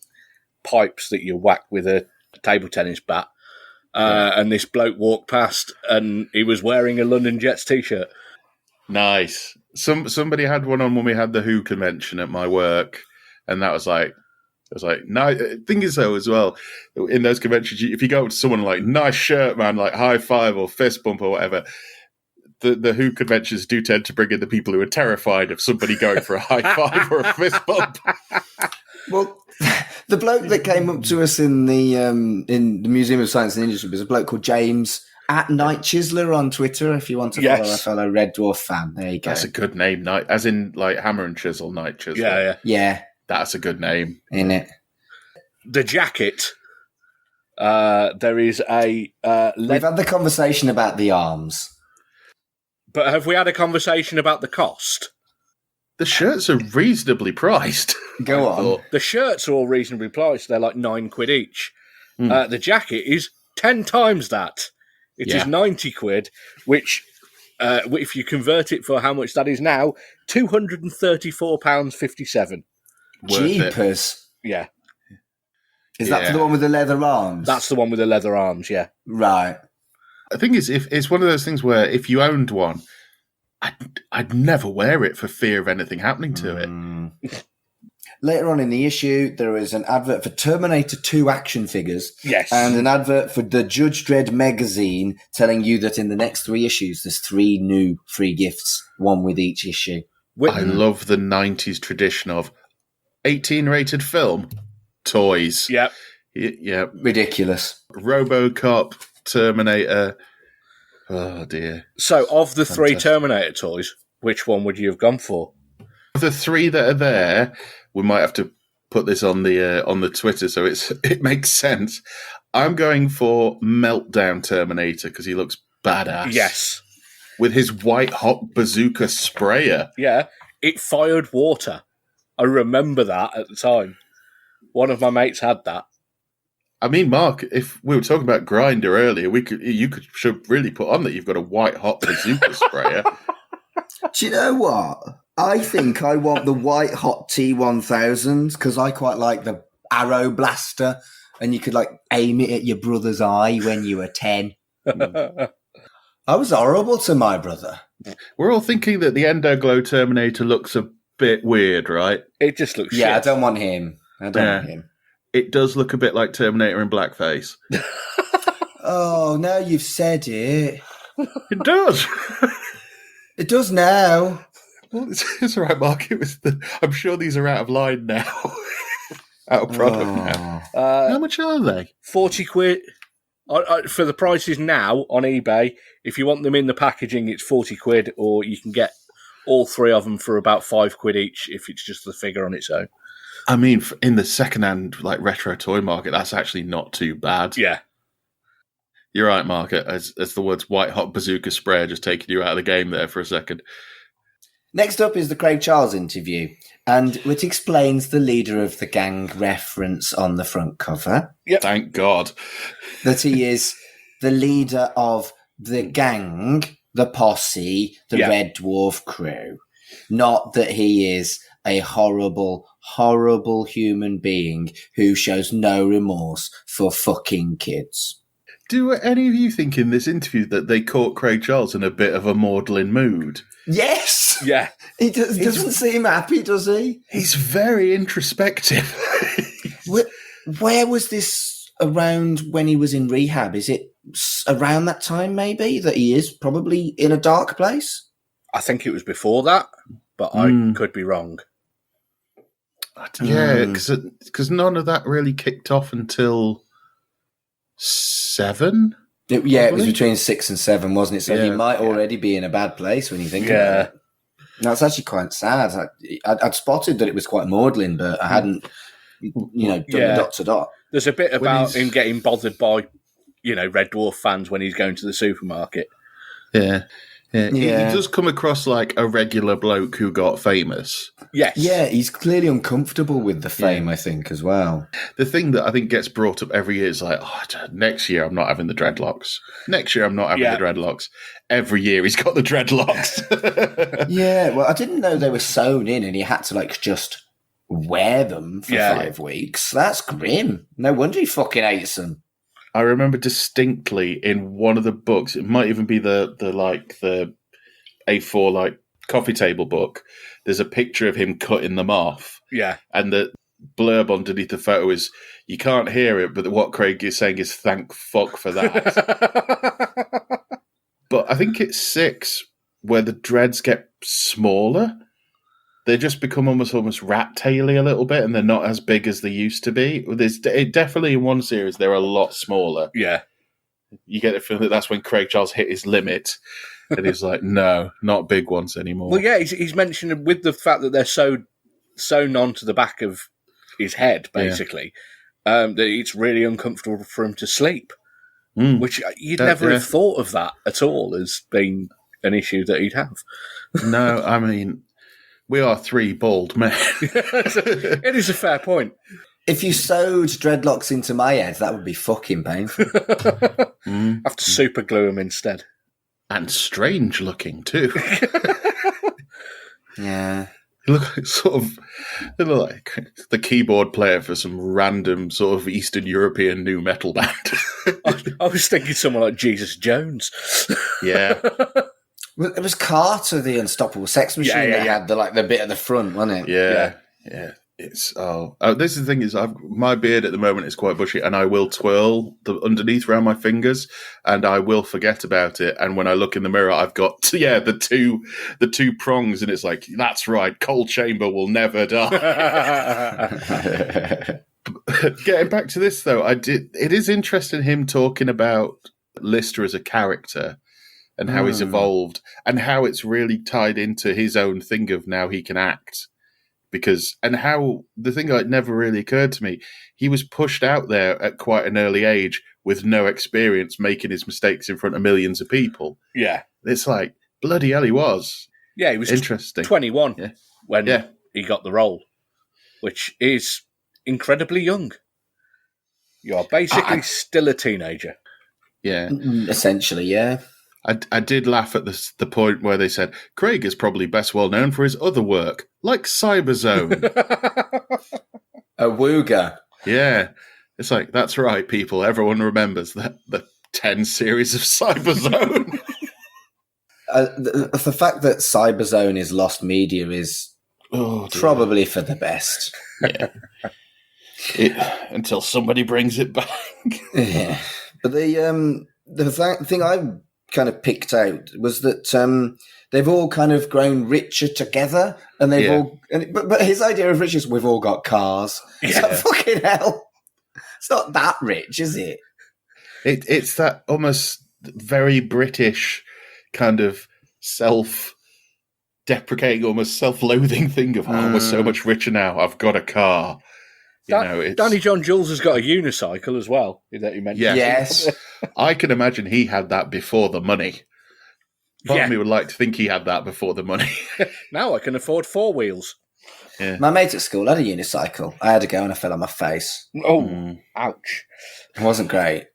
pipes that you whack with a table tennis bat, and this bloke walked past, and he was wearing a London Jets T-shirt. Nice. Somebody had one on when we had the Who convention at my work, and that was like, no. Thing is though, as well, in those conventions, if you go up to someone like, nice shirt, man, like high five or fist bump or whatever, the Who conventions do tend to bring in the people who are terrified of somebody going for a high five or a fist bump. Well, the bloke that came up to us in the Museum of Science and Industry was a bloke called James at Night Chiseler on Twitter. If you want to follow a fellow Red Dwarf fan, there you go. That's a good name, Night, as in like hammer and chisel, Night Chisel. Yeah. That's a good name. In it. The jacket. There is a. We've had the conversation about the arms. But have we had a conversation about the cost? The shirts are reasonably priced. Go on. The shirts are all reasonably priced. They're like £9 each. The jacket is 10 times that. It is 90 quid, which, if you convert it for how much that is now, £234.57. Jeepers. Yeah. Is that for the one with the leather arms? That's the one with the leather arms, yeah. Right. The thing is, if it's one of those things where if you owned one, I'd never wear it for fear of anything happening to it. Later on in the issue, there is an advert for Terminator 2 action figures. Yes. And an advert for the Judge Dredd magazine telling you that in the next 3 issues, there's 3 new free gifts, one with each issue. I love the 90s tradition of 18-rated film, toys. Yep. Yeah. Ridiculous. RoboCop, Terminator. Oh, dear. So, of the 3 Terminator toys, which one would you have gone for? Of the 3 that are there, we might have to put this on the Twitter so it makes sense. I'm going for Meltdown Terminator because he looks badass. Yes. With his white hot bazooka sprayer. Yeah. It fired water. I remember that at the time. One of my mates had that. I mean, Mark, if we were talking about Grinder earlier, should really put on that you've got a white hot bazooka sprayer. Do you know what? I think I want the white hot T1000 because I quite like the arrow blaster, and you could like aim it at your brother's eye when you were 10. I was horrible to my brother. We're all thinking that the Endoglow Terminator looks a bit weird, right? It just looks shit. Yeah, I don't want him. Want him. It does look a bit like Terminator in blackface. Oh, now you've said it. It does. It does now. Well, it's all right, Mark. I'm sure these are out of line now. Out of product now. How much are they? 40 quid. For the prices now on eBay, if you want them in the packaging, it's 40 quid, or you can get all three of them for about 5 quid each if it's just the figure on its own. I mean, in the second-hand like retro toy market, that's actually not too bad. Yeah. You're right, Mark. As the words white hot bazooka sprayer just taking you out of the game there for a second. Next up is the Craig Charles interview, and it explains the leader of the gang reference on the front cover. Yep. Thank God. That he is the leader of the gang, the posse, the Red Dwarf crew. Not that he is a horrible, horrible human being who shows no remorse for fucking kids. Do any of you think in this interview that they caught Craig Charles in a bit of a maudlin mood? Yes! Yeah. He doesn't seem happy, does he? He's very introspective. Where was this around when he was in rehab? Is it around that time, maybe, that he is probably in a dark place? I think it was before that, but I could be wrong. Yeah, because none of that really kicked off until 7? It was between 6 and 7, wasn't it? So he might already be in a bad place when you think about it. No, it's actually quite sad. I'd spotted that it was quite maudlin, but I hadn't, done the dot to dot. There's a bit about him getting bothered by, Red Dwarf fans when he's going to the supermarket. Yeah. He does come across like a regular bloke who got famous. Yes. Yeah, he's clearly uncomfortable with the fame, I think, as well. The thing that I think gets brought up every year is like, next year I'm not having the dreadlocks. Next year I'm not having the dreadlocks. Every year he's got the dreadlocks. Yeah, well, I didn't know they were sewn in and he had to, just wear them for 5 weeks. That's grim. No wonder he fucking hates them. I remember distinctly in one of the books, it might even be the A4 coffee table book, there's a picture of him cutting them off. Yeah. And the blurb underneath the photo is, you can't hear it, but what Craig is saying is thank fuck for that. But I think it's 6 where the dreads get smaller. They just become almost rat-taily a little bit, and they're not as big as they used to be. There's definitely in one series they're a lot smaller. Yeah, you get the feeling that that's when Craig Charles hit his limit, and he's like, "No, not big ones anymore." Well, yeah, he's mentioned with the fact that they're sewn onto the back of his head, basically, that it's really uncomfortable for him to sleep. Which you'd never have thought of that at all as being an issue that he'd have. No, I mean. We are 3 bald men. It is a fair point. If you sewed dreadlocks into my head, that would be fucking painful. Have to super glue them instead. And strange looking, too. Yeah. They look like the keyboard player for some random sort of Eastern European new metal band. I was thinking someone like Jesus Jones. Yeah. Well, it was Carter, the Unstoppable Sex Machine, that had the bit at the front, wasn't it? Yeah. It's this is the thing is, my beard at the moment is quite bushy, and I will twirl the underneath around my fingers, and I will forget about it. And when I look in the mirror, I've got the two prongs, and it's like, that's right, Cold Chamber will never die. Getting back to this though, it is interesting him talking about Lister as a character. And how he's evolved, and how it's really tied into his own thing of now he can act. And how the thing that never really occurred to me, he was pushed out there at quite an early age with no experience making his mistakes in front of millions of people. Yeah. It's like, bloody hell he was. Yeah, he was interesting. 21 when he got the role. which is incredibly young. You are basically still a teenager. Yeah. Essentially, yeah. I did laugh at the point where they said, Craig is probably best well known for his other work, like Cyberzone. A wooga. Yeah. It's like, that's right, people. Everyone remembers the 10 series of Cyberzone. The fact that Cyberzone is lost media is probably for the best. Yeah. Until somebody brings it back. Yeah. But the thing I kind of picked out was that they've all kind of grown richer together, and they've all. But his idea of riches, we've all got cars. It's like, fucking hell. It's not that rich, is it? It's that almost very British kind of self-deprecating, almost self-loathing thing of, we're so much richer now. I've got a car. Danny John Jules has got a unicycle as well that you mentioned. Yes. I can imagine he had that before the money. Part of me would like to think he had that before the money. Now I can afford 4 wheels. Yeah. My mate at school had a unicycle. I had to go and I fell on my face. Oh, ouch. It wasn't great.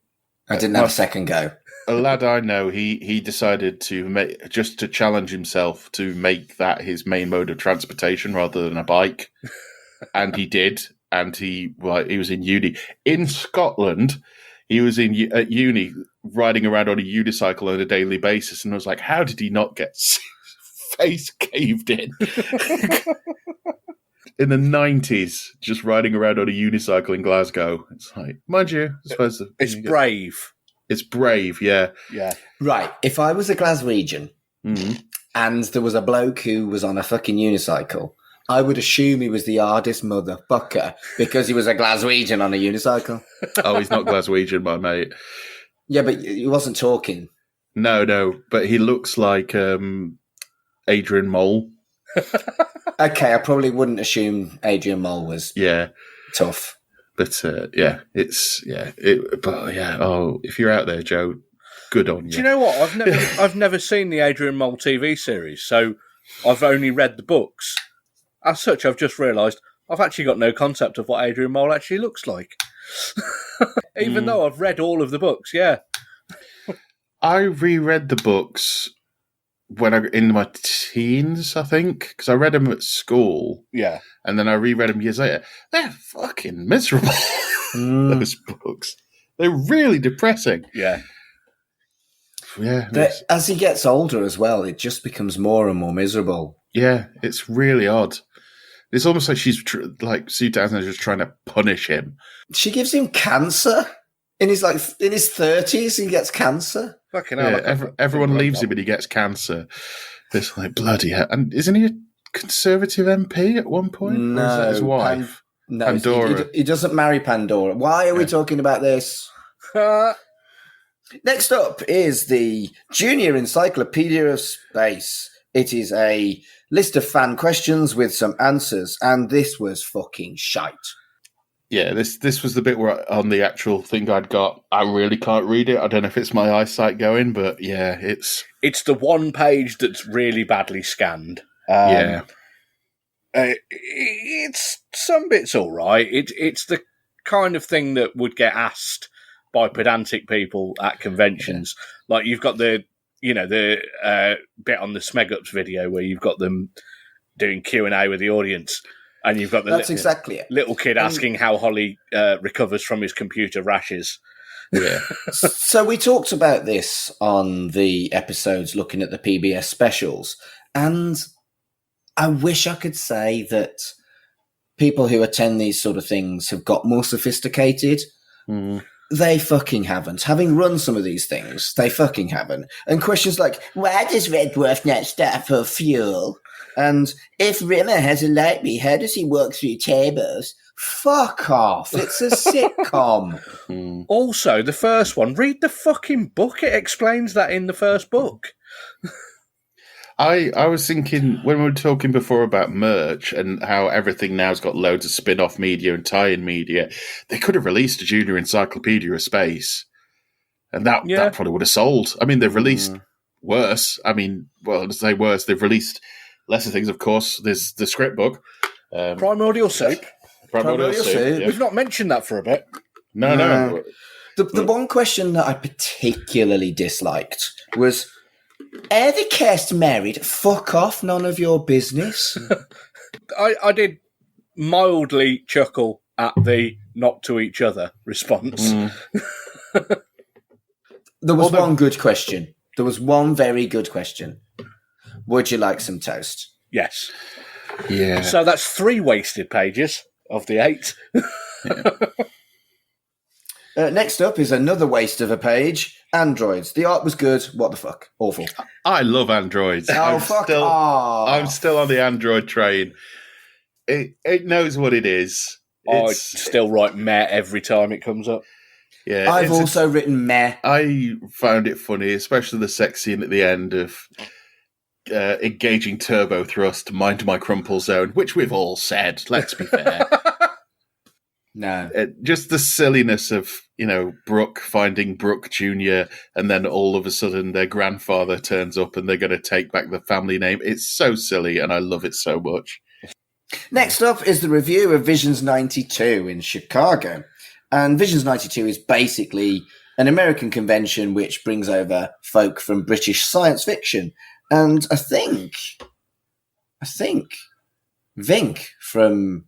I didn't have a second go. A lad I know, he decided to just to challenge himself to make that his main mode of transportation rather than a bike. And he did. And he was in uni. In Scotland, he was at uni riding around on a unicycle on a daily basis. And I was like, how did he not get face caved in? In the 90s, just riding around on a unicycle in Glasgow. It's like, mind you, I suppose it's brave. It's brave, yeah. Yeah. Right. If I was a Glaswegian and there was a bloke who was on a fucking unicycle, I would assume he was the hardest motherfucker because he was a Glaswegian on a unicycle. Oh, he's not Glaswegian, my mate. Yeah, but he wasn't talking. No, but he looks like Adrian Mole. Okay, I probably wouldn't assume Adrian Mole was tough. But if you're out there, Joe, good on you. Do you know what? I've never seen the Adrian Mole TV series, so I've only read the books. As such, I've just realised I've actually got no concept of what Adrian Mole actually looks like. Even though I've read all of the books, I reread the books in my teens, I think, because I read them at school. Yeah. And then I reread them years later. They're fucking miserable, those books. They're really depressing. Yeah. Yeah. As he gets older as well, it just becomes more and more miserable. Yeah, it's really odd. It's almost like she's Sue Townsend is just trying to punish him. She gives him cancer in his 30s. He gets cancer. Fucking hell! Yeah, everyone leaves him, and he gets cancer. It's like bloody hell. And isn't he a Conservative MP at one point? No, or is that his wife. Pandora. He doesn't marry Pandora. Why are we talking about this? Next up is the Junior Encyclopedia of Space. It is a list of fan questions with some answers, and this was fucking shite. Yeah, this was the bit where on the actual thing I'd got, I really can't read it. I don't know if it's my eyesight going, but yeah, it's the one page that's really badly scanned. It's some bits all right. It's the kind of thing that would get asked by pedantic people at conventions. Yeah. Like you've got the bit on the Smegups video where you've got them doing Q&A with the audience, and you've got the little kid asking how Holly recovers from his computer rashes. Yeah. So we talked about this on the episodes looking at the PBS specials, and I wish I could say that people who attend these sort of things have got more sophisticated. They fucking haven't. Having run some of these things, they fucking haven't. And questions like, why does Red Dwarf not stop for fuel? And if Rimmer has a light bee, how does he walk through tables? Fuck off. It's a sitcom. Also, the first one, read the fucking book. It explains that in the first book. I was thinking, when we were talking before about merch and how everything now's got loads of spin-off media and tie-in media, they could have released a Junior Encyclopedia of Space. And that probably would have sold. I mean, they've released worse. I mean, well, to say worse, they've released lesser things, of course. There's the script book. Primordial Soap. Primordial Soup. We've not mentioned that for a bit. No. The one question that I particularly disliked was, are the cast married? Fuck off, none of your business. I did mildly chuckle at the not to each other response. There was one good question. There was one very good question. Would you like some toast? Yes. Yeah. So that's 3 wasted pages of the 8. Next up is another waste of a page. Androids. The art was good. What the fuck? Awful. I love androids. Oh, fuck off. I'm still on the Android train. It knows what it is. I still write meh every time it comes up. Yeah, I've also written meh. I found it funny, especially the sex scene at the end of engaging turbo thrust, mind my crumple zone, which we've all said, let's be fair. No. Just the silliness of, Brooke finding Brooke Jr. and then all of a sudden their grandfather turns up and they're going to take back the family name. It's so silly and I love it so much. Next up is the review of Visions 92 in Chicago. And Visions 92 is basically an American convention which brings over folk from British science fiction. And I think Vink from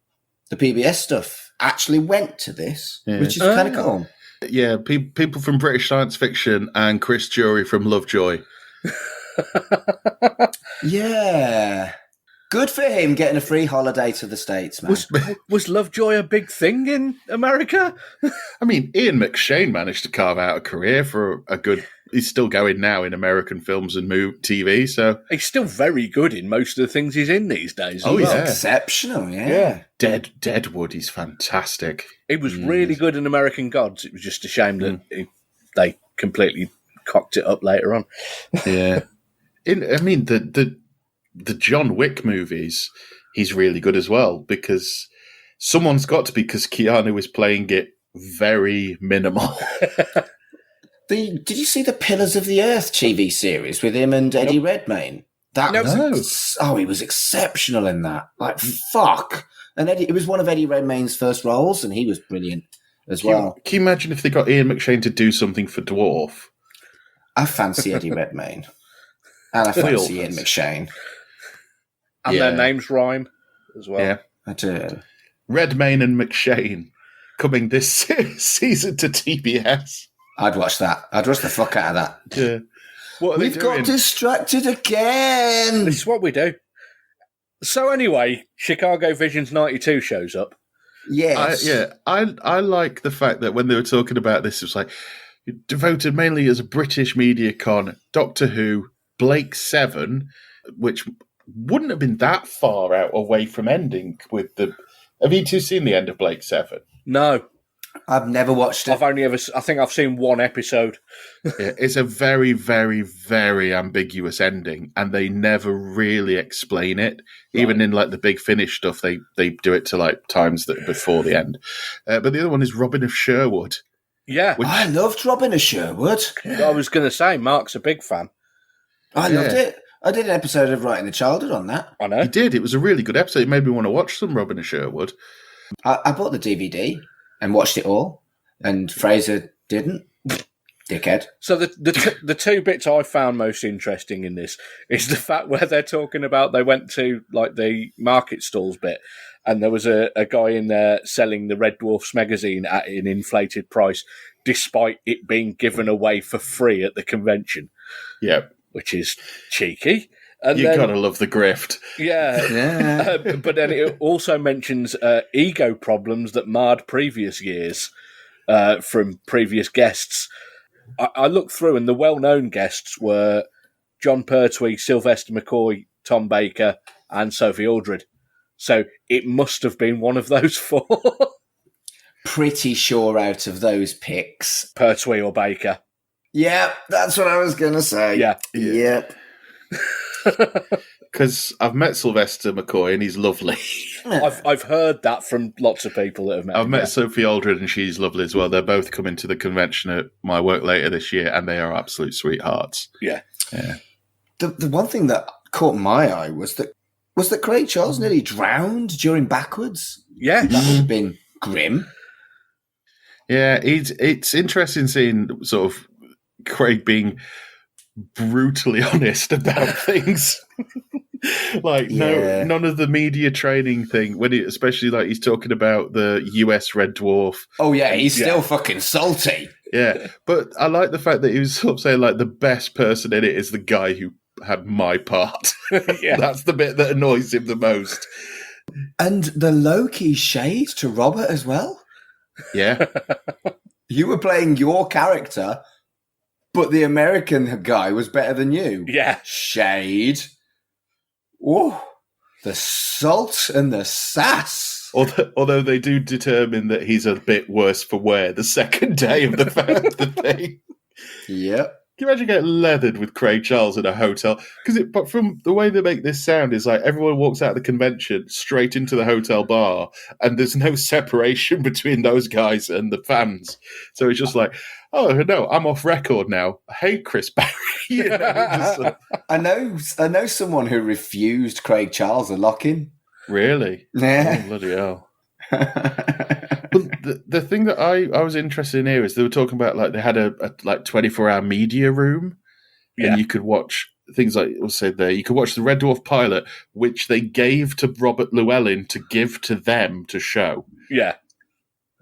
the PBS stuff actually went to this, which is kind of cool. Yeah, people from British science fiction and Chris Jury from Lovejoy. Yeah. Good for him getting a free holiday to the States, man. Was Lovejoy a big thing in America? I mean, Ian McShane managed to carve out a career for a good... He's still going now in American films and TV, so... He's still very good in most of the things he's in these days. Oh, He's yeah. exceptional, yeah. Deadwood, he's fantastic. He was really good in American Gods. It was just a shame that they completely cocked it up later on. Yeah. The John Wick movies, he's really good as well, because someone's got to be, because Keanu is playing it very minimal. Did you see the Pillars of the Earth TV series with him and Eddie Redmayne? He was exceptional in that. Like, fuck. And it was one of Eddie Redmayne's first roles, and he was brilliant as well. Can you imagine if they got Ian McShane to do something for Dwarf? I fancy Eddie Redmayne. And I fancy Ian McShane. And their names rhyme as well. Yeah. I do. Redmayne and McShane coming this season to TBS. I'd watch that. I'd watch the fuck out of that. Yeah. What are We've they doing? got distracted again. This is what we do. So anyway, Chicago Visions 92 shows up. Yes. I like the fact that when they were talking about this, it was like, devoted mainly as a British media con, Doctor Who, Blake 7, which wouldn't have been that far out away from ending with the... Have you two seen the end of Blake 7? No. I've never watched it. I think I've seen one episode. Yeah, it's a very, very, very ambiguous ending, and they never really explain it. Right. Even in like the Big Finish stuff, they do it to like times that before the end. But the other one is Robin of Sherwood. Yeah. I loved Robin of Sherwood. I was going to say, Mark's a big fan. I loved it. I did an episode of Writing the Childhood on that. I know. You did. It was a really good episode. It made me want to watch some Robin of Sherwood. I bought the DVD and watched it all, and Fraser didn't. Dickhead. So the two bits I found most interesting in this is the fact where they're talking about they went to like the market stalls bit, and there was a guy in there selling the Red Dwarf Smegazine at an inflated price, despite it being given away for free at the convention. Yeah. Which is cheeky. And you gotta love the grift. Yeah. But then it also mentions ego problems that marred previous years from previous guests. I looked through, and the well-known guests were John Pertwee, Sylvester McCoy, Tom Baker, and Sophie Aldred. So it must have been one of those four. Pretty sure out of those picks, Pertwee or Baker. Yeah, that's what I was going to say. Yeah. Yep. Because I've met Sylvester McCoy and he's lovely. I've heard that from lots of people that have met him. I've met Sophie Aldred and she's lovely as well. They're both coming to the convention at my work later this year, and they are absolute sweethearts. Yeah. The one thing that caught my eye was that was that Craig Charles nearly drowned during Backwards. Yeah. That would have been grim. Yeah, it's interesting seeing sort of Craig being brutally honest about things. None of the media training thing, especially like he's talking about the US Red Dwarf. Oh yeah, he's still fucking salty. Yeah, but I like the fact that he was sort of saying like the best person in it is the guy who had my part. Yeah. That's the bit that annoys him the most. And the low-key shade to Robert as well. Yeah. You were playing your character, but the American guy was better than you. Yeah. Shade. Whoa. The salt and the sass. Although they do determine that he's a bit worse for wear the second day of the thing. Yep. Can you imagine getting leathered with Craig Charles in a hotel? But from the way they make this sound, is like everyone walks out of the convention straight into the hotel bar, and there's no separation between those guys and the fans. So it's just like, oh no, I'm off record now. I hate Chris Barry. I know someone who refused Craig Charles a lock-in. Really? Yeah. Oh, bloody hell. But the thing that I was interested in here is they were talking about like they had a 24-hour media room, and you could watch things like it was said there. You could watch the Red Dwarf pilot, which they gave to Robert Llewellyn to give to them to show. Yeah,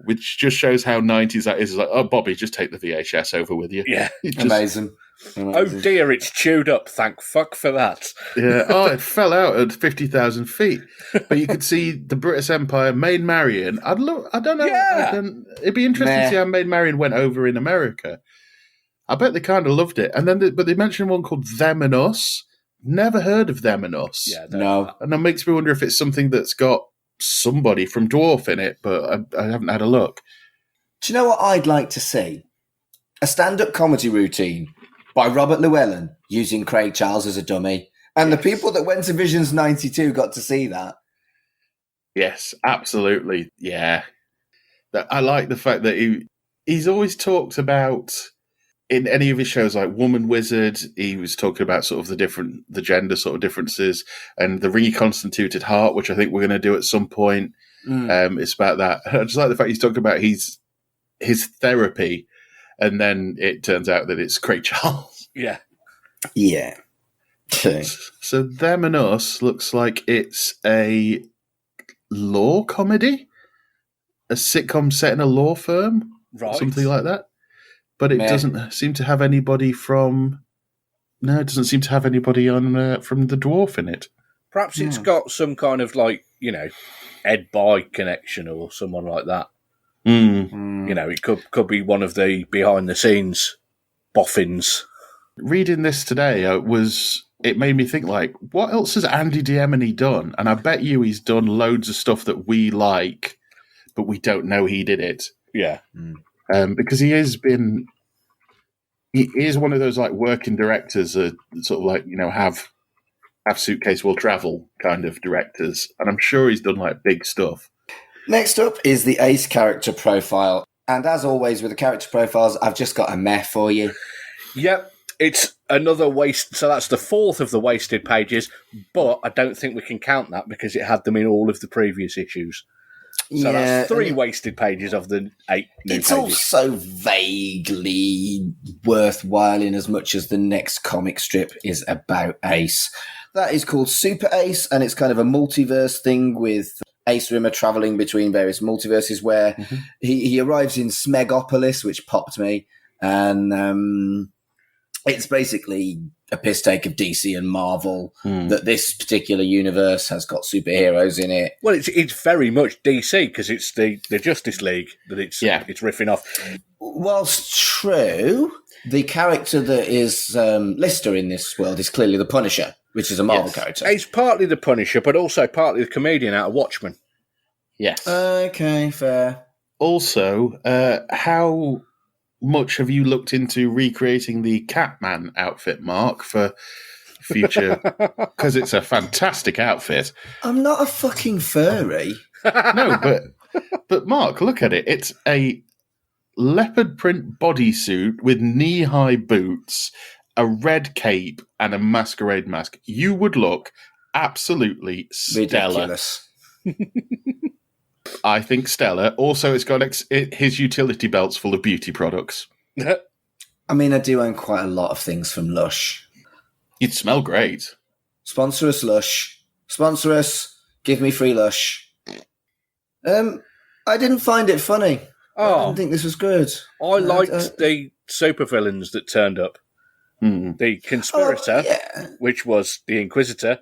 which just shows how 90s that is. It's like, oh, Bobby, just take the VHS over with you. Yeah, Amazing. Oh dear, it's chewed up. Thank fuck for that. Yeah. Oh, it fell out at 50,000 feet. But you could see the British Empire, Maid Marian. I don't know. Yeah. It'd be interesting to see how Maid Marian went over in America. I bet they kind of loved it. And then, but they mentioned one called Them and Us. Never heard of Them and Us. Yeah. No. And that makes me wonder if it's something that's got somebody from Dwarf in it, but I haven't had a look. Do you know what I'd like to see? A stand-up comedy routine by Robert Llewellyn using Craig Charles as a dummy. And the people that went to Visions 92 got to see that. Yes, absolutely. Yeah. I like the fact that he's always talked about, in any of his shows like Woman Wizard, he was talking about sort of the gender sort of differences, and the Reconstituted Heart, which I think we're going to do at some point. It's about that. I just like the fact he's talking about his therapy, and then it turns out that it's Craig Charles. Yeah. Yeah. So Them and Us looks like it's a law comedy, a sitcom set in a law firm, right? Something like that. But it doesn't seem to have anybody from. No, it doesn't seem to have anybody on from the Dwarf in it. Perhaps it's got some kind of Ed By connection or someone like that. It could be one of the behind the scenes boffins. Reading this today, it made me think like, what else has Andy Diemeny done? And I bet you he's done loads of stuff that we like, but we don't know he did it. Yeah. Because he is one of those like working directors that sort of like, have suitcase will travel kind of directors. And I'm sure he's done like big stuff. Next up is the Ace character profile. And as always with the character profiles, I've just got a meh for you. Yep. It's another waste. So that's the fourth of the wasted pages, but I don't think we can count that because it had them in all of the previous issues. So that's 3 wasted pages of the 8 new pages. It's also vaguely worthwhile in as much as the next comic strip is about Ace. That is called Super Ace, and it's kind of a multiverse thing with Ace Rimmer traveling between various multiverses where he arrives in Smegopolis, which popped me, and it's basically a piss take of DC and Marvel that this particular universe has got superheroes in it. Well, it's very much DC because it's the Justice League that it's riffing off. Whilst true, the character that is Lister in this world is clearly the Punisher, which is a Marvel character. It's partly the Punisher, but also partly the comedian out of Watchmen. Yes. Okay, fair. Also, how much have you looked into recreating the Catman outfit, Mark, for future? Because it's a fantastic outfit. I'm not a fucking furry. No, but Mark, look at it. It's a leopard print bodysuit with knee-high boots, a red cape, and a masquerade mask. You would look absolutely stellar. Ridiculous. I think stellar. Also, it's got his utility belt's full of beauty products. I mean, I do own quite a lot of things from Lush. You'd smell great. Sponsor us, Lush. Sponsor us. Give me free Lush. I didn't find it funny. I didn't think this was good. I liked the supervillains that turned up. The Conspirator, which was the Inquisitor,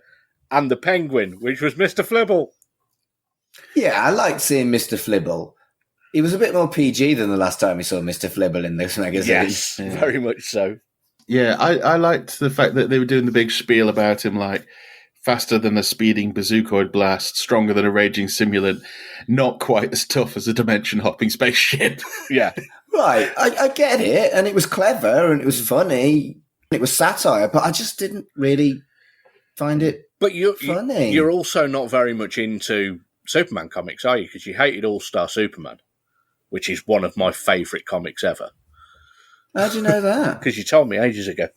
and the Penguin, which was Mr. Flibble. Yeah, I liked seeing Mr. Flibble. He was a bit more PG than the last time we saw Mr. Flibble in this magazine. Yes, very much so. Yeah, I liked the fact that they were doing the big spiel about him, like, faster than a speeding bazookoid blast, stronger than a raging simulant, not quite as tough as a dimension-hopping spaceship. Yeah. Right, I get it, and it was clever, and it was funny, it was satire, but I just didn't really find it funny. You're also not very much into Superman comics, are you? Because you hated All-Star Superman, which is one of my favourite comics ever. How do you know that? Because you told me ages ago.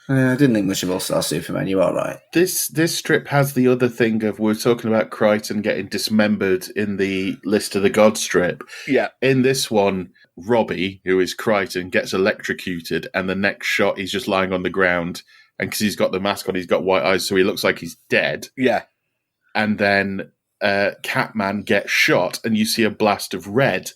I didn't think much of All-Star Superman, you are right. This strip has the other thing of, we're talking about Crichton getting dismembered in the List of the Gods strip. Yeah. In this one, Robbie, who is Crichton, gets electrocuted, and the next shot he's just lying on the ground, and because he's got the mask on, he's got white eyes, so he looks like he's dead. Yeah. And then Catman gets shot, and you see a blast of red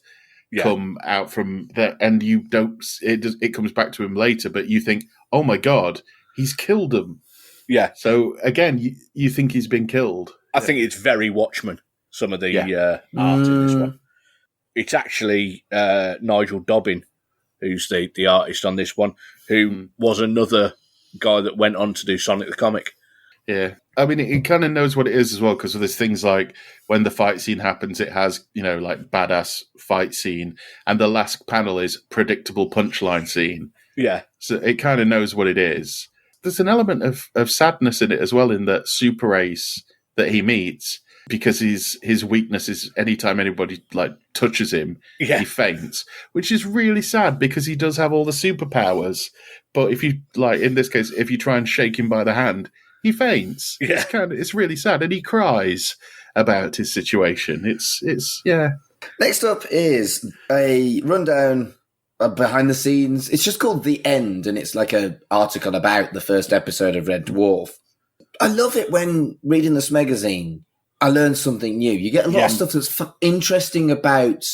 come out from there, and you don't. It comes back to him later, but you think, oh my god, he's killed him. Yeah. So again, you think he's been killed. I think it's very Watchmen. Some of the art in this one. It's actually Nigel Dobbin, who's the artist on this one, who was another guy that went on to do Sonic the Comic. Yeah. I mean, it kind of knows what it is as well, because there's things like when the fight scene happens, it has, like badass fight scene, and the last panel is predictable punchline scene. Yeah. So it kind of knows what it is. There's an element of sadness in it as well, in that Super Ace that he meets, because his weakness is anytime anybody touches him, he faints, which is really sad because he does have all the superpowers. But if you in this case, if you try and shake him by the hand, he faints. Yeah. It's really sad, and he cries about his situation. It's Next up is a rundown behind the scenes. It's just called The End, and it's like an article about the first episode of Red Dwarf. I love it when reading this magazine, I learn something new. You get a lot of stuff that's interesting about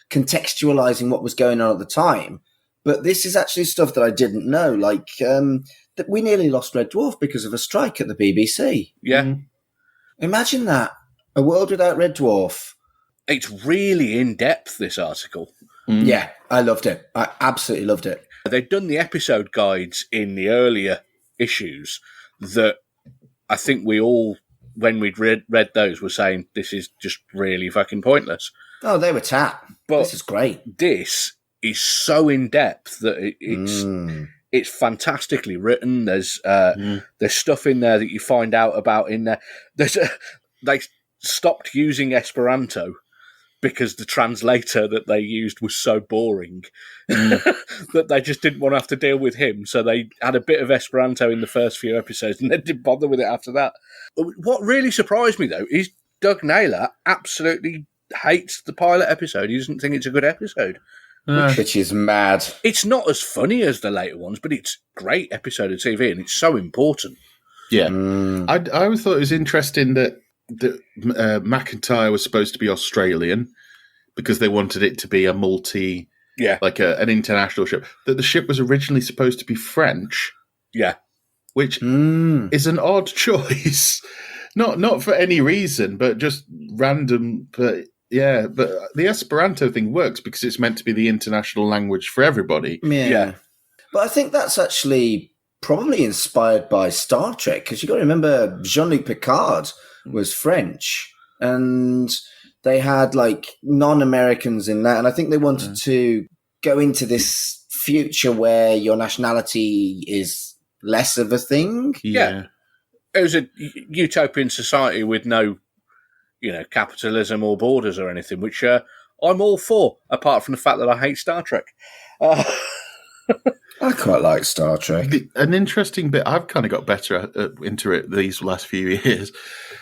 contextualizing what was going on at the time. But this is actually stuff that I didn't know, like that we nearly lost Red Dwarf because of a strike at the BBC. Yeah. Imagine that. A world without Red Dwarf. It's really in-depth, this article. Yeah, I loved it. I absolutely loved it. They'd done the episode guides in the earlier issues that I think we all, when we'd read those, were saying, this is just really fucking pointless. Oh, they were tap. But this is great. This is so in-depth that it's fantastically written. There's stuff in there that you find out about in there. They stopped using Esperanto because the translator that they used was so boring that they just didn't want to have to deal with him. So they had a bit of Esperanto in the first few episodes and they didn't bother with it after that. What really surprised me, though, is Doug Naylor absolutely hates the pilot episode. He doesn't think it's a good episode. Which is mad. It's not as funny as the later ones, but it's a great episode of TV and it's so important. Yeah. I always thought it was interesting that McIntyre was supposed to be Australian because they wanted it to be a multi, an international ship. That the ship was originally supposed to be French. Yeah. Which is an odd choice. Not for any reason, but just random. But the Esperanto thing works because it's meant to be the international language for everybody. Yeah. But I think that's actually probably inspired by Star Trek, because you got to remember Jean-Luc Picard was French, and they had non-Americans in that, and I think they wanted to go into this future where your nationality is less of a thing. Yeah. It was a utopian society with no, capitalism or borders or anything, which I'm all for, apart from the fact that I hate Star Trek. I quite like Star Trek. An interesting bit, I've kind of got better into it these last few years.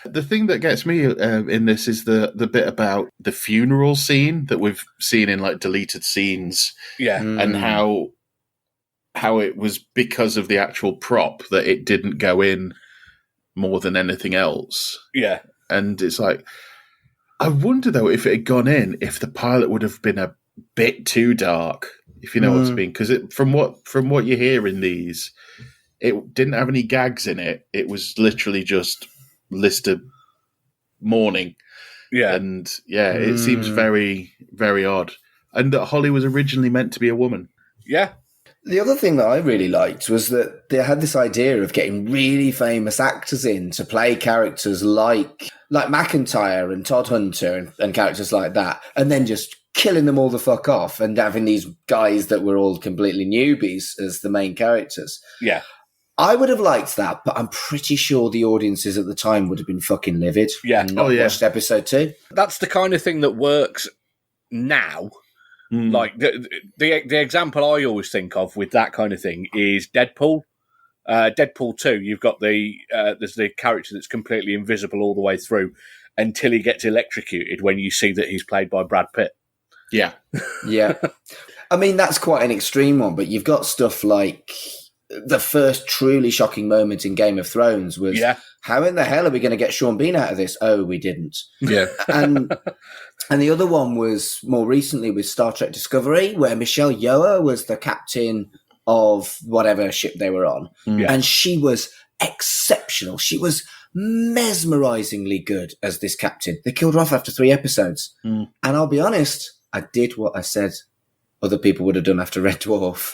The thing that gets me in this is the bit about the funeral scene that we've seen in like deleted scenes. Yeah. And how it was because of the actual prop that it didn't go in more than anything else. Yeah. And it's like, I wonder though if it had gone in, if the pilot would have been a bit too dark, if you know what I mean. Because from what you hear in these, it didn't have any gags in it. It was literally just Lister mourning. Yeah. And it seems very, very odd. And that Holly was originally meant to be a woman. Yeah. The other thing that I really liked was that they had this idea of getting really famous actors in to play characters like McIntyre and Todd Hunter and characters like that, and then just killing them all the fuck off and having these guys that were all completely newbies as the main characters. Yeah. I would have liked that, but I'm pretty sure the audiences at the time would have been fucking livid. Yeah. And not watched episode 2. That's the kind of thing that works now. Like the example I always think of with that kind of thing is Deadpool. Deadpool 2, you've got there's the character that's completely invisible all the way through until he gets electrocuted when you see that he's played by Brad Pitt. Yeah. Yeah. I mean, that's quite an extreme one, but you've got stuff like the first truly shocking moment in Game of Thrones was, how in the hell are we going to get Sean Bean out of this? Oh, we didn't. Yeah. And the other one was more recently with Star Trek Discovery, where Michelle Yeoh was the captain of whatever ship they were on. And she was exceptional. She was mesmerizingly good as this captain. They killed her off after 3 episodes. And I'll be honest, I did what I said other people would have done after Red Dwarf.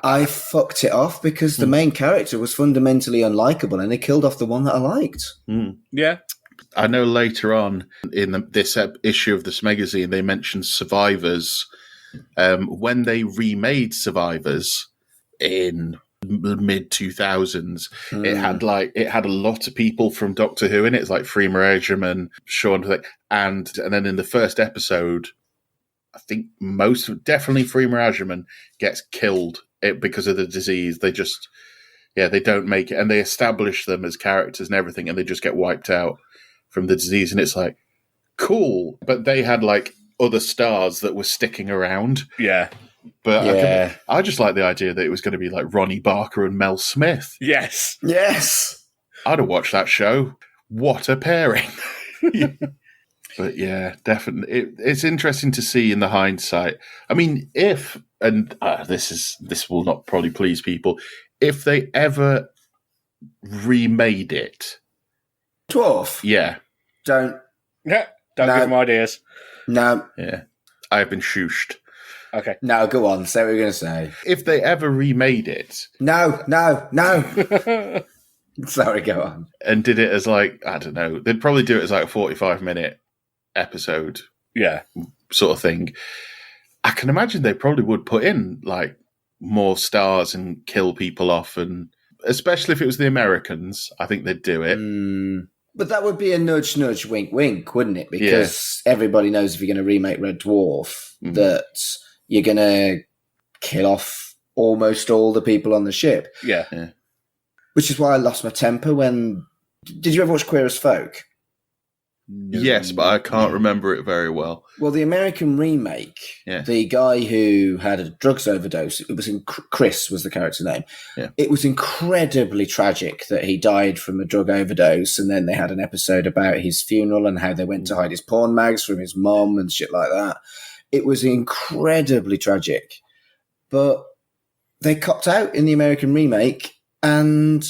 I fucked it off because the main character was fundamentally unlikable and they killed off the one that I liked. Yeah. I know later on in this issue of the Smegazine, they mentioned Survivors. When they remade Survivors in the mid 2000s, it had a lot of people from Doctor Who in it. It's like Freema Agyeman, Sean, and then in the first episode, I think definitely Freema Agyeman gets killed because of the disease. They just, they don't make it, and they establish them as characters and everything, and they just get wiped out from the disease. And it's like, cool, but they had like other stars that were sticking around. Yeah. But I just like the idea that it was going to be like Ronnie Barker and Mel Smith. Yes. I'd have watched that show. What a pairing. But yeah, definitely. It's interesting to see in the hindsight. I mean, this will not probably please people, if they ever remade it. Dwarf? Yeah. Don't give them ideas. No. Yeah. I've been shooshed. Okay. No, go on. Say what you're going to say. If they ever remade it. No. Sorry, go on. And did it as like, I don't know, they'd probably do it as like a 45-minute episode. Yeah. Sort of thing. I can imagine they probably would put in like more stars and kill people off, and especially if it was the Americans, I think they'd do it. But that would be a nudge, nudge, wink, wink, wouldn't it? Because everybody knows if you're going to remake Red Dwarf that you're going to kill off almost all the people on the ship. Yeah. Which is why I lost my temper when... Did you ever watch Queer as Folk? Yes, but I can't remember it very well. Well, the American remake, the guy who had a drugs overdose, it was Chris was the character name. Yeah. It was incredibly tragic that he died from a drug overdose, and then they had an episode about his funeral and how they went to hide his porn mags from his mom and shit like that. It was incredibly tragic. But they copped out in the American remake, and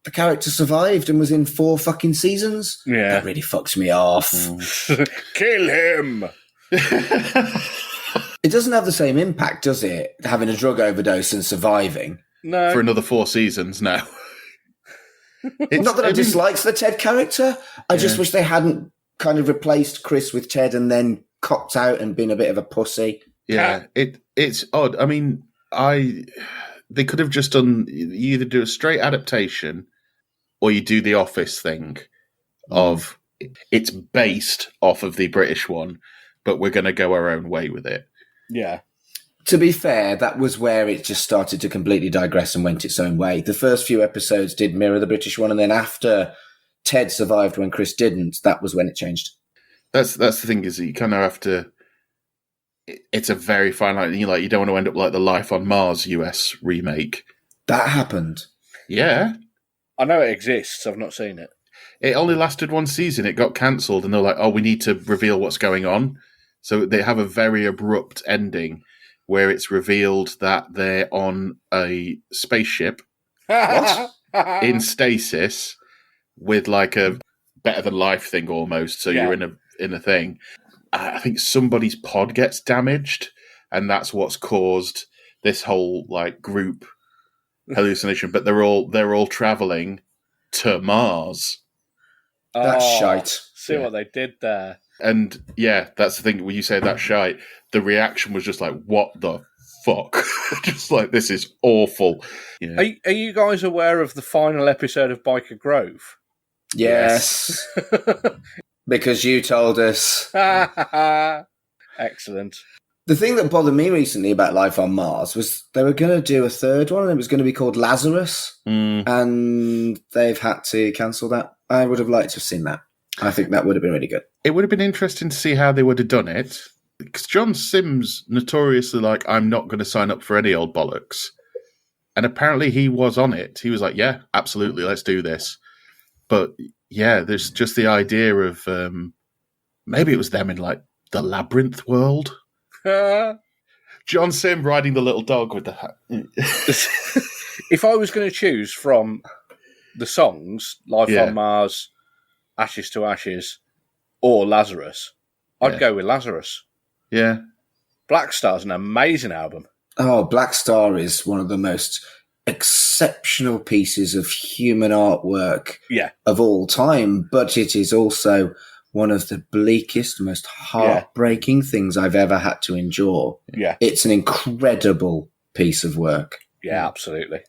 the character survived and was in 4 fucking seasons. Yeah. That really fucks me off. Kill him! It doesn't have the same impact, does it? Having a drug overdose and surviving. No. For another 4 seasons now. Not that I dislike the Ted character. I just wish they hadn't kind of replaced Chris with Ted and then copped out and been a bit of a pussy. Yeah, it's odd. I mean, they could have just done, you either do a straight adaptation or you do the Office thing of it's based off of the British one, but we're going to go our own way with it. Yeah. To be fair, that was where it just started to completely digress and went its own way. The first few episodes did mirror the British one, and then after Ted survived when Chris didn't, that was when it changed. That's the thing, is that you kind of have to. It's a very fine line. You don't want to end up like the Life on Mars US remake. That happened. Yeah, I know it exists. I've not seen it. it only lasted one season. It got cancelled, and they're like, "Oh, we need to reveal what's going on." So they have a very abrupt ending where it's revealed that they're on a spaceship in stasis with like a better than life thing almost. So you're in a thing. I think somebody's pod gets damaged, and that's what's caused this whole like group hallucination. But they're all traveling to Mars. That's shite. See what they did there. And yeah, that's the thing. When you say that shite, the reaction was just like, "What the fuck?" Just like, this is awful. You know? Are you guys aware of the final episode of Biker Grove? Yes. Because you told us. Excellent. The thing that bothered me recently about Life on Mars was they were going to do a third one, and it was going to be called Lazarus, and they've had to cancel that. I would have liked to have seen that. I think that would have been really good. It would have been interesting to see how they would have done it. Because John Sims notoriously like, I'm not going to sign up for any old bollocks. And apparently he was on it. He was like, yeah, absolutely, let's do this. But yeah, there's just the idea of maybe it was them in like the Labyrinth world. John Sim riding the little dog with the hat. If I was going to choose from the songs, Life on Mars, Ashes to Ashes, or Lazarus, I'd go with Lazarus. Yeah. Black Star's an amazing album. Oh, Black Star is one of the most exceptional pieces of human artwork of all time, but it is also one of the bleakest, most heartbreaking things I've ever had to endure. Yeah. It's an incredible piece of work. Yeah, absolutely.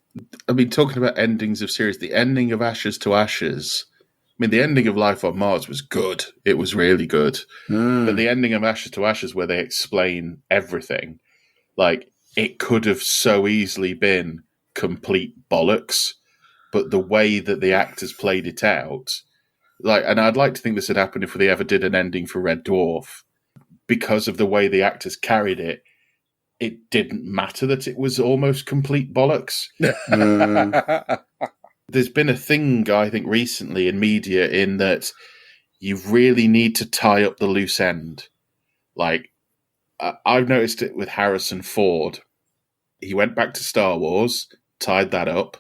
I mean, talking about endings of series, the ending of Ashes to Ashes, I mean, the ending of Life on Mars was good. It was really good. But the ending of Ashes to Ashes, where they explain everything, like, it could have so easily been complete bollocks, but the way that the actors played it out, like, and I'd like to think this had happened if they ever did an ending for Red Dwarf, because of the way the actors carried it, it didn't matter that it was almost complete bollocks. There's been a thing, I think, recently in media in that you really need to tie up the loose end. Like, I've noticed it with Harrison Ford. He went back to Star Wars, tied that up.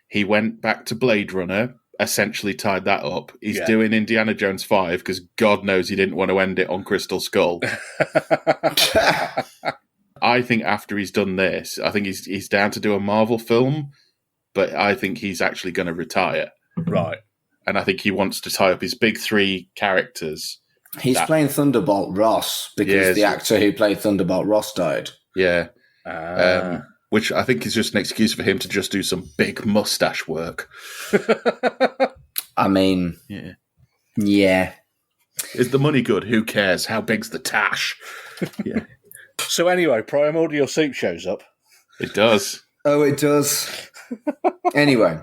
He went back to Blade Runner, essentially tied that up. He's doing Indiana Jones 5 because God knows he didn't want to end it on Crystal Skull. I think after he's done this, I think he's down to do a Marvel film, but I think he's actually going to retire. Right. And I think he wants to tie up his big three characters. He's playing Thunderbolt Ross because the actor who played Thunderbolt Ross died. Yeah. Which I think is just an excuse for him to just do some big mustache work. I mean, yeah. Is the money good? Who cares? How big's the tash? Yeah. So anyway, Primordial Soup shows up. It does. Oh, it does. Anyway,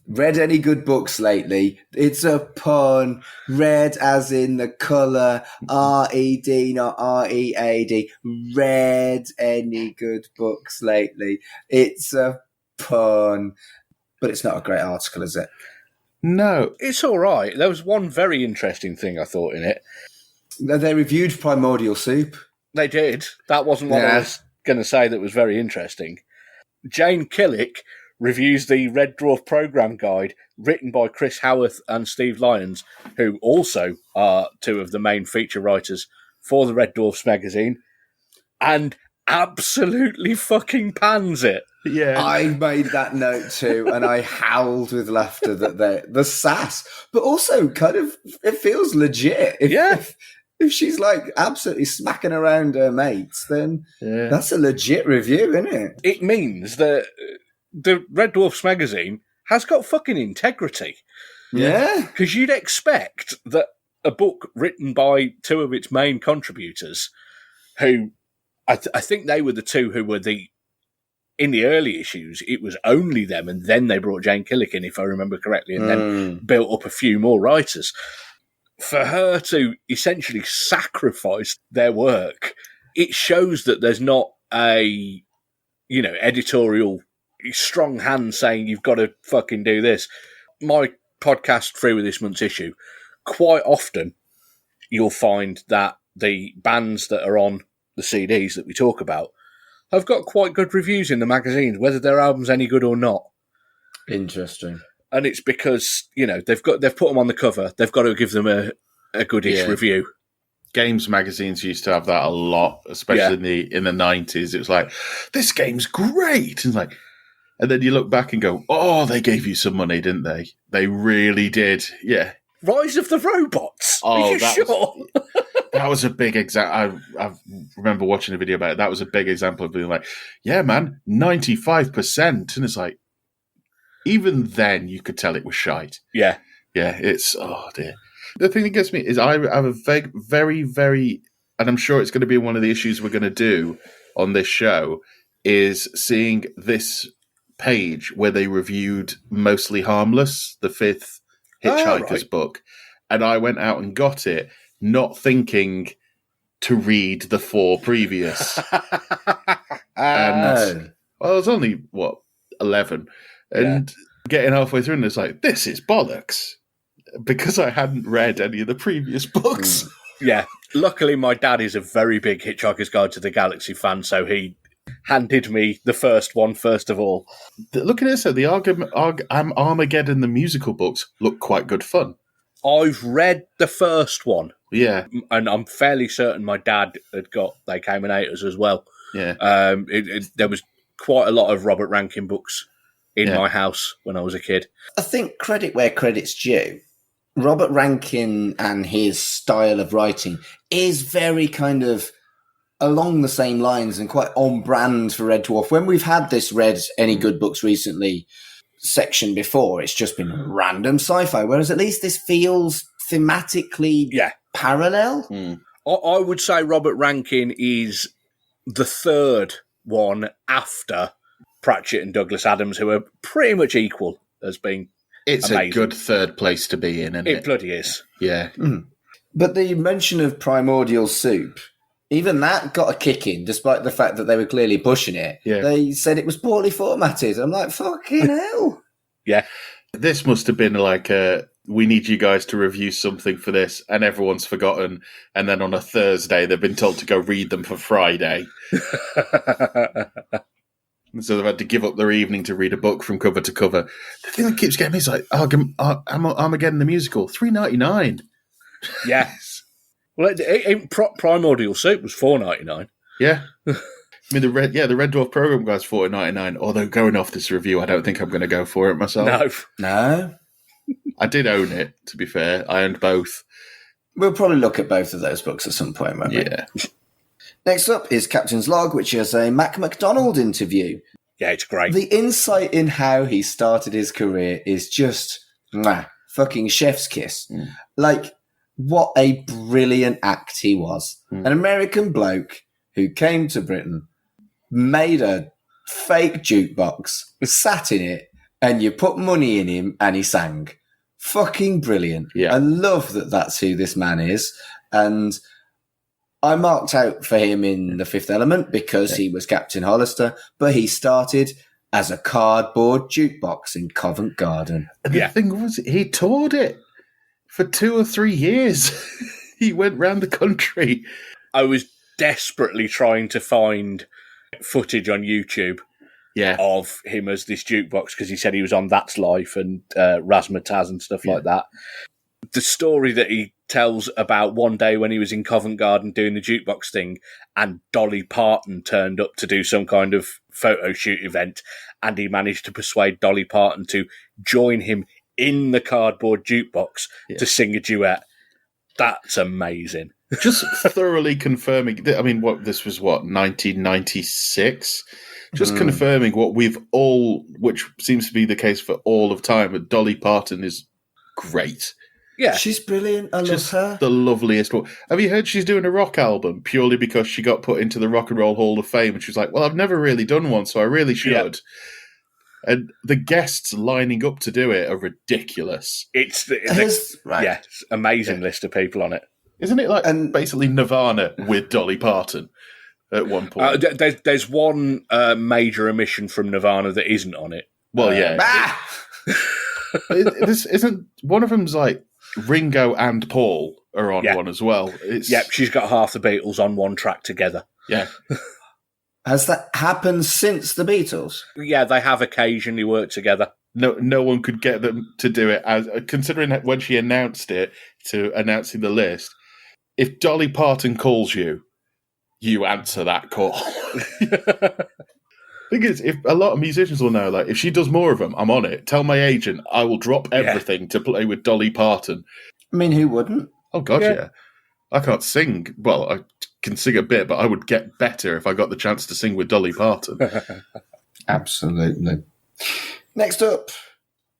read any good books lately? It's a pun. Red as in the colour. R-E-D, not R-E-A-D. Read any good books lately? It's a pun. But it's not a great article, is it? No. It's all right. There was one very interesting thing I thought in it. They reviewed Primordial Soup. They did. That wasn't what I was going to say that was very interesting. Jane Killick reviews the Red Dwarf Programme Guide, written by Chris Howarth and Steve Lyons, who also are two of the main feature writers for the Red Dwarf Smegazine, and absolutely fucking pans it. Yeah, I made that note too, and I howled with laughter that the sass, but also kind of it feels legit. If she's like absolutely smacking around her mates, then that's a legit review, isn't it? It means that the Red Dwarf Smegazine has got fucking integrity. Yeah. Because you'd expect that a book written by two of its main contributors, who I think they were the two who were in the early issues, it was only them, and then they brought Jane Killick in, if I remember correctly, and then built up a few more writers. For her to essentially sacrifice their work, it shows that there's not a, editorial strong hand saying you've got to fucking do this. My podcast through with this month's issue, quite often you'll find that the bands that are on the CDs that we talk about have got quite good reviews in the magazines, whether their album's any good or not. Interesting. And it's because, they've put them on the cover. They've got to give them a goodish review. Games magazines used to have that a lot, especially in the 90s. It was like, this game's great. And and then you look back and go, oh, they gave you some money, didn't they? They really did. Yeah. Rise of the Robots. Oh, Are you sure? That was a big example. I remember watching a video about it. That was a big example of being like, yeah, man, 95%. And it's like, even then you could tell it was shite. Yeah. Yeah, it's, oh dear. The thing that gets me is I have a very, very, and I'm sure it's going to be one of the issues we're going to do on this show, is seeing this page where they reviewed Mostly Harmless, the 5th Hitchhiker's book. And I went out and got it, not thinking to read the 4 previous. And I was only, 11? And getting halfway through and it's like, this is bollocks. Because I hadn't read any of the previous books. Yeah. Luckily, my dad is a very big Hitchhiker's Guide to the Galaxy fan, so he handed me the first one first of all. Looking at this, the Armageddon, the musical books look quite good fun. I've read the first one. Yeah. And I'm fairly certain my dad had got They Came in Haters as well. Yeah. There was quite a lot of Robert Rankin books in my house when I was a kid. I think credit where credit's due. Robert Rankin and his style of writing is very kind of along the same lines and quite on brand for Red Dwarf. When we've had this Read Any Good Books recently section before, it's just been random sci-fi, whereas at least this feels thematically parallel. I would say Robert Rankin is the third one after Pratchett and Douglas Adams, who are pretty much equal as being It's amazing. A good third place to be in, isn't it? It bloody is. Yeah. But the mention of Primordial Soup, even that got a kick in, despite the fact that they were clearly pushing it. Yeah. They said it was poorly formatted. I'm like, fucking hell. Yeah. This must have been like we need you guys to review something for this, and everyone's forgotten. And then on a Thursday, they've been told to go read them for Friday. So they've had to give up their evening to read a book from cover to cover. The thing that keeps getting me is like, Armageddon the musical, $3.99. Yes. Well, Primordial Soup was $4.99. Yeah. I mean, the Red Dwarf program guy's $4.99. Although going off this review, I don't think I'm going to go for it myself. No. I did own it, to be fair. I owned both. We'll probably look at both of those books at some point, won't we? Yeah. Next up is Captain's Log, which is a Mac McDonald interview. Yeah, it's great. The insight in how he started his career is just fucking chef's kiss. Like, what a brilliant act he was. An American bloke who came to Britain, made a fake jukebox, sat in it, and you put money in him and he sang. Fucking brilliant. Yeah. I love that that's who this man is. And I marked out for him in The Fifth Element because he was Captain Hollister, but he started as a cardboard jukebox in Covent Garden. And the thing was, he toured it for 2 or 3 years. He went round the country. I was desperately trying to find footage on YouTube of him as this jukebox because he said he was on That's Life and Razzmatazz and stuff like that. The story that he tells about one day when he was in Covent Garden doing the jukebox thing and Dolly Parton turned up to do some kind of photo shoot event and he managed to persuade Dolly Parton to join him in the cardboard jukebox to sing a duet. That's amazing. Just thoroughly confirming, I mean, this was 1996? Just confirming what we've all, which seems to be the case for all of time, but Dolly Parton is great. Yeah. She's brilliant. I love Just her. the loveliest one. Have you heard she's doing a rock album purely because she got put into the Rock and Roll Hall of Fame? And she was like, well, I've never really done one, so I really should. Yep. And the guests lining up to do it are ridiculous. It's Right. yeah, it's amazing list of people on it. Isn't it like basically Nirvana with Dolly Parton at one point? There's one major omission from Nirvana that isn't on it. Well, yeah. This isn't one of them's like Ringo and Paul are on one as well. Yep, she's got half the Beatles on one track together. Yeah. Has that happened since the Beatles? Yeah, they have occasionally worked together. No one could get them to do it. As considering that when she announced it, to announcing the list, if Dolly Parton calls you, you answer that call. Thing is, if a lot of musicians will know, like if she does more of them, I'm on it. Tell my agent, I will drop everything to play with Dolly Parton. I mean, who wouldn't? Oh God, yeah. I can't sing. Well, I can sing a bit, but I would get better if I got the chance to sing with Dolly Parton. Absolutely. Next up,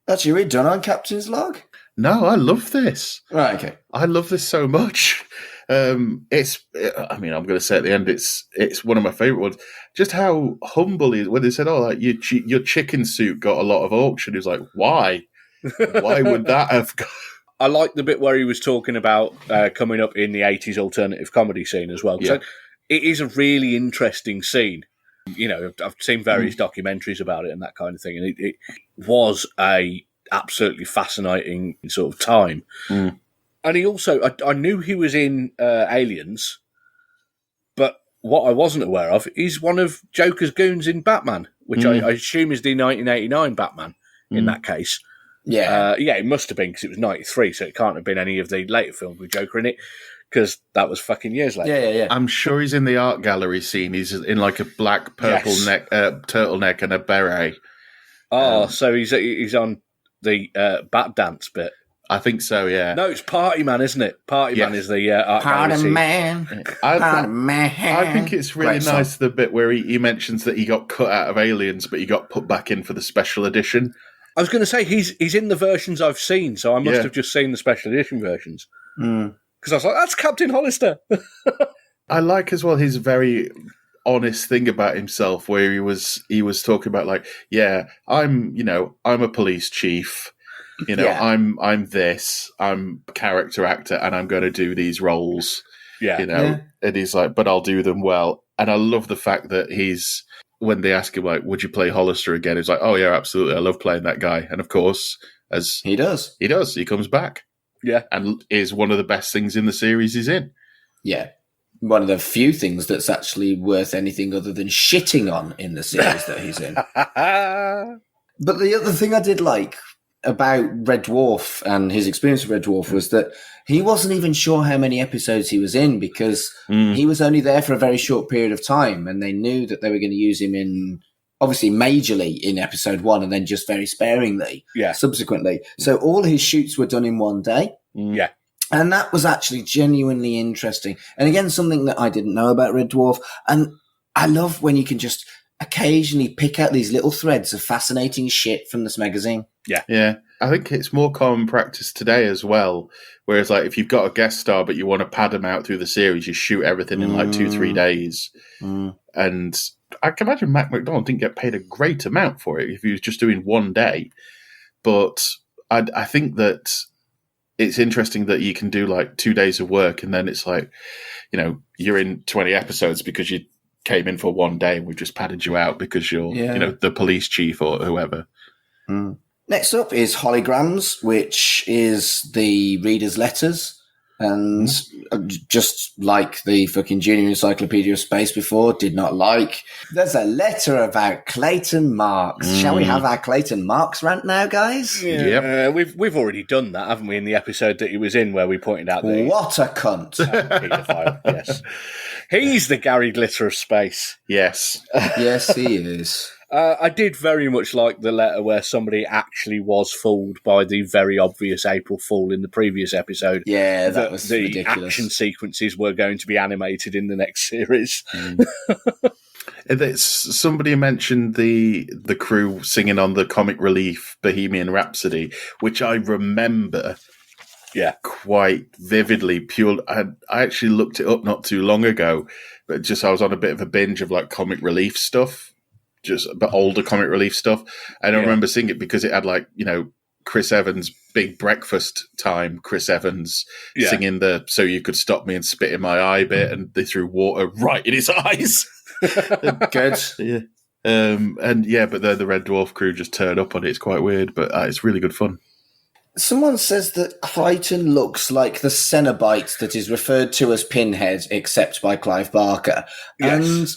actually, we're done on Captain's Log. No, I love this. Right, okay. I love this so much. I'm going to say at the end, it's one of my favourite ones. Just how humble he is. When they said, "Oh, like your chicken soup got a lot of auction," he was like, "Why? Why would that have got?" I like the bit where he was talking about coming up in the 80s alternative comedy scene as well. So it is a really interesting scene. You know, I've seen various documentaries about it and that kind of thing, and it was a absolutely fascinating sort of time. Mm. And he also, I knew he was in Aliens, but what I wasn't aware of is one of Joker's goons in Batman, which I assume is the 1989 Batman in that case. Yeah. It must have been because it was 93, so it can't have been any of the later films with Joker in it, because that was fucking years later. Yeah. I'm sure he's in the art gallery scene. He's in like a black purple turtleneck and a beret. Oh, so he's on the Bat Dance bit. I think so, yeah. No, it's Party Man, isn't it? Party Man is the art gallery Party scene. Man. Party Man. I think it's really Great nice, song. the bit where he mentions that he got cut out of Aliens, but he got put back in for the special edition. I was going to say, he's in the versions I've seen, so I must have just seen the special edition versions. Because I was like, that's Captain Hollister. I like as well his very honest thing about himself, where he was talking about like, I'm a police chief. I'm this. I'm a character actor, and I'm going to do these roles. And he's like, but I'll do them well. And I love the fact that when they ask him like, would you play Hollister again? He's like, oh yeah, absolutely. I love playing that guy. And of course, as he does, he comes back. Yeah, and is one of the best things in the series he's in. Yeah. One of the few things that's actually worth anything other than shitting on in the series that he's in. But the other thing I did like about Red Dwarf and his experience with Red Dwarf was that he wasn't even sure how many episodes he was in, because he was only there for a very short period of time, and they knew that they were going to use him in, obviously majorly in episode 1 and then just very sparingly subsequently. So all his shoots were done in one day. Yeah. And that was actually genuinely interesting. And again, something that I didn't know about Red Dwarf. And I love when you can just occasionally pick out these little threads of fascinating shit from this magazine. Yeah. Yeah. I think it's more common practice today as well. Whereas like if you've got a guest star but you want to pad them out through the series, you shoot everything in like 2-3 days. And I can imagine Mac McDonald didn't get paid a great amount for it if he was just doing one day. But I think that it's interesting that you can do like 2 days of work and then it's like, you're in 20 episodes because you came in for one day and we've just padded you out because you're, the police chief or whoever. Next up is Holograms, which is the reader's letters. And just like the fucking Junior Encyclopedia of Space before, did not like. There's a letter about Clayton Marks. Shall we have our Clayton Marks rant now, guys? Yeah, we've already done that, haven't we, in the episode that he was in where we pointed out that what a cunt. paedophile, yes. He's the Gary Glitter of space. Yes. Yes, he is. I did very much like the letter where somebody actually was fooled by the very obvious April Fool in the previous episode. Yeah, that was the ridiculous. Action sequences were going to be animated in the next series. Somebody mentioned the crew singing on the comic relief Bohemian Rhapsody, which I remember quite vividly. Pure. I actually looked it up not too long ago, but just I was on a bit of a binge of like comic relief stuff, just a bit older comic relief stuff. And I remember seeing it because it had like, Chris Evans' big breakfast time, Chris Evans singing the "So You Could Stop Me and Spit in My Eye" bit, and they threw water right in his eyes. Good. Yeah. But the Red Dwarf crew just turn up on it. It's quite weird, but it's really good fun. Someone says that Crichton looks like the Cenobite that is referred to as Pinhead, except by Clive Barker. Yes. And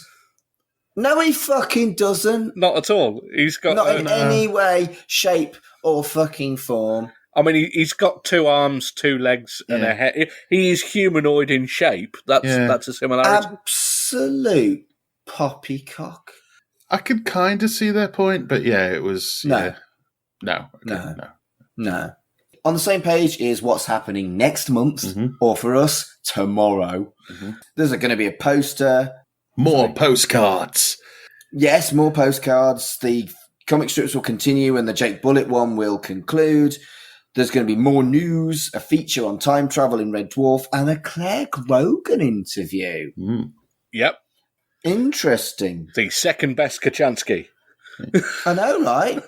no, he fucking doesn't. Not at all. He's got Not in any way, shape, or fucking form. I mean, he's got 2 arms, 2 legs, and a head. He is humanoid in shape. That's a similarity. Absolute poppycock. I could kind of see their point, but it was No. No. On the same page is what's happening next month, or for us, tomorrow. There's going to be a poster. More postcards. Yes, more postcards. The comic strips will continue and the Jake Bullet one will conclude. There's going to be more news, a feature on time travel in Red Dwarf, and a Claire Grogan interview. Yep. Interesting. The second best Kachansky. I know, right?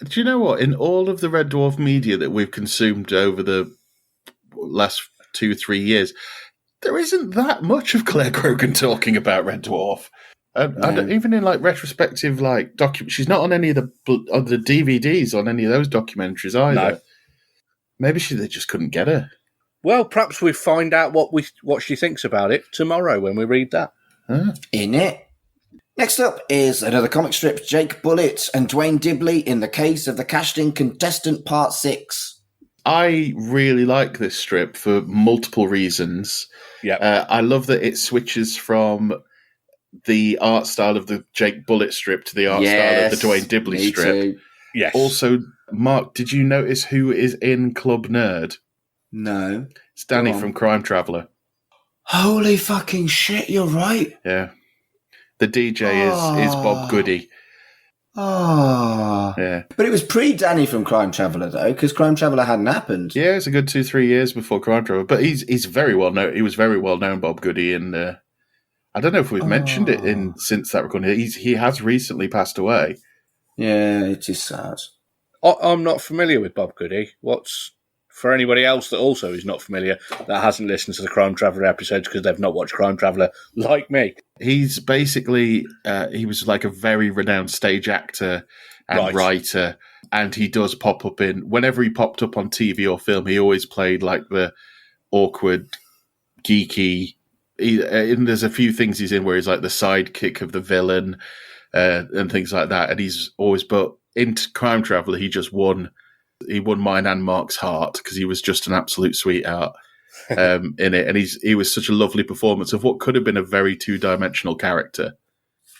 Do you know what? In all of the Red Dwarf media that we've consumed over the last 2-3 years, there isn't that much of Claire Grogan talking about Red Dwarf. And even in like retrospective, like she's not on any of the DVDs on any of those documentaries either. No. Maybe they just couldn't get her. Well, perhaps we find out what she thinks about it tomorrow when we read that. In it. Next up is another comic strip, Jake Bullet and Dwayne Dibley in the Case of the Cashed-In Contestant Part 6. I really like this strip for multiple reasons. Yeah, I love that it switches from the art style of the Jake Bullet strip to the art style of the Dwayne Dibley strip. Too. Yes. Also, Mark, did you notice who is in Club Nerd? No. It's Danny from Crime Traveller. Holy fucking shit, you're right. Yeah. The DJ is Bob Goody. Yeah. But it was pre-Danny from Crime Traveller, though, because Crime Traveller hadn't happened. Yeah, it's a good 2-3 years before Crime Traveller. But he's very well known. He was very well known, Bob Goody, and I don't know if we've mentioned it since that recording. He has recently passed away. Yeah, it is sad. I'm not familiar with Bob Goody. What's for anybody else that also is not familiar that hasn't listened to the Crime Traveller episodes because they've not watched Crime Traveller like me? He's basically he was like a very renowned stage actor and writer, and he does pop up in whenever he popped up on TV or film. He always played like the awkward, geeky. And there's a few things he's in where he's like the sidekick of the villain and things like that. And he's always, but into Crime Traveller, he just won. He won mine and Mark's heart because he was just an absolute sweetheart in it. And he was such a lovely performance of what could have been a very 2-dimensional character.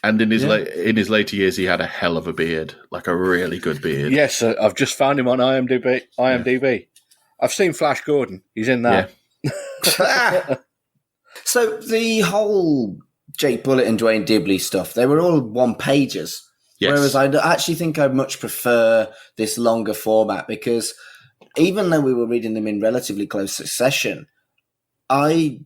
And in his later years, he had a hell of a beard, like a really good beard. Yes, I've just found him on IMDb. Yeah. I've seen Flash Gordon. He's in that. Yeah. So the whole Jake Bullet and Dwayne Dibley stuff, they were all one-pagers. Yes. Whereas I actually think I'd much prefer this longer format because even though we were reading them in relatively close succession, I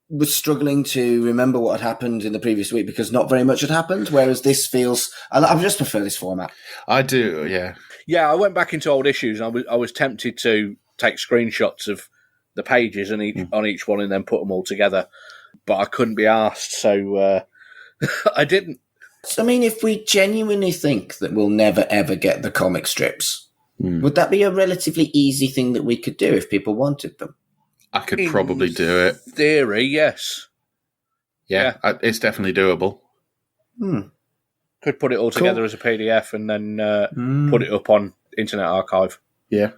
was struggling to remember what had happened in the previous week because not very much had happened, whereas this feels... I just prefer this format. I do, yeah. Yeah, I went back into old issues and I was tempted to take screenshots of the pages and on each one and then put them all together, but I couldn't be asked, so I didn't. So, I mean, if we genuinely think that we'll never, ever get the comic strips, would that be a relatively easy thing that we could do if people wanted them? I could probably do it. Theory, yes. Yeah. It's definitely doable. Could put it all together as a PDF and then put it up on Internet Archive. Yeah.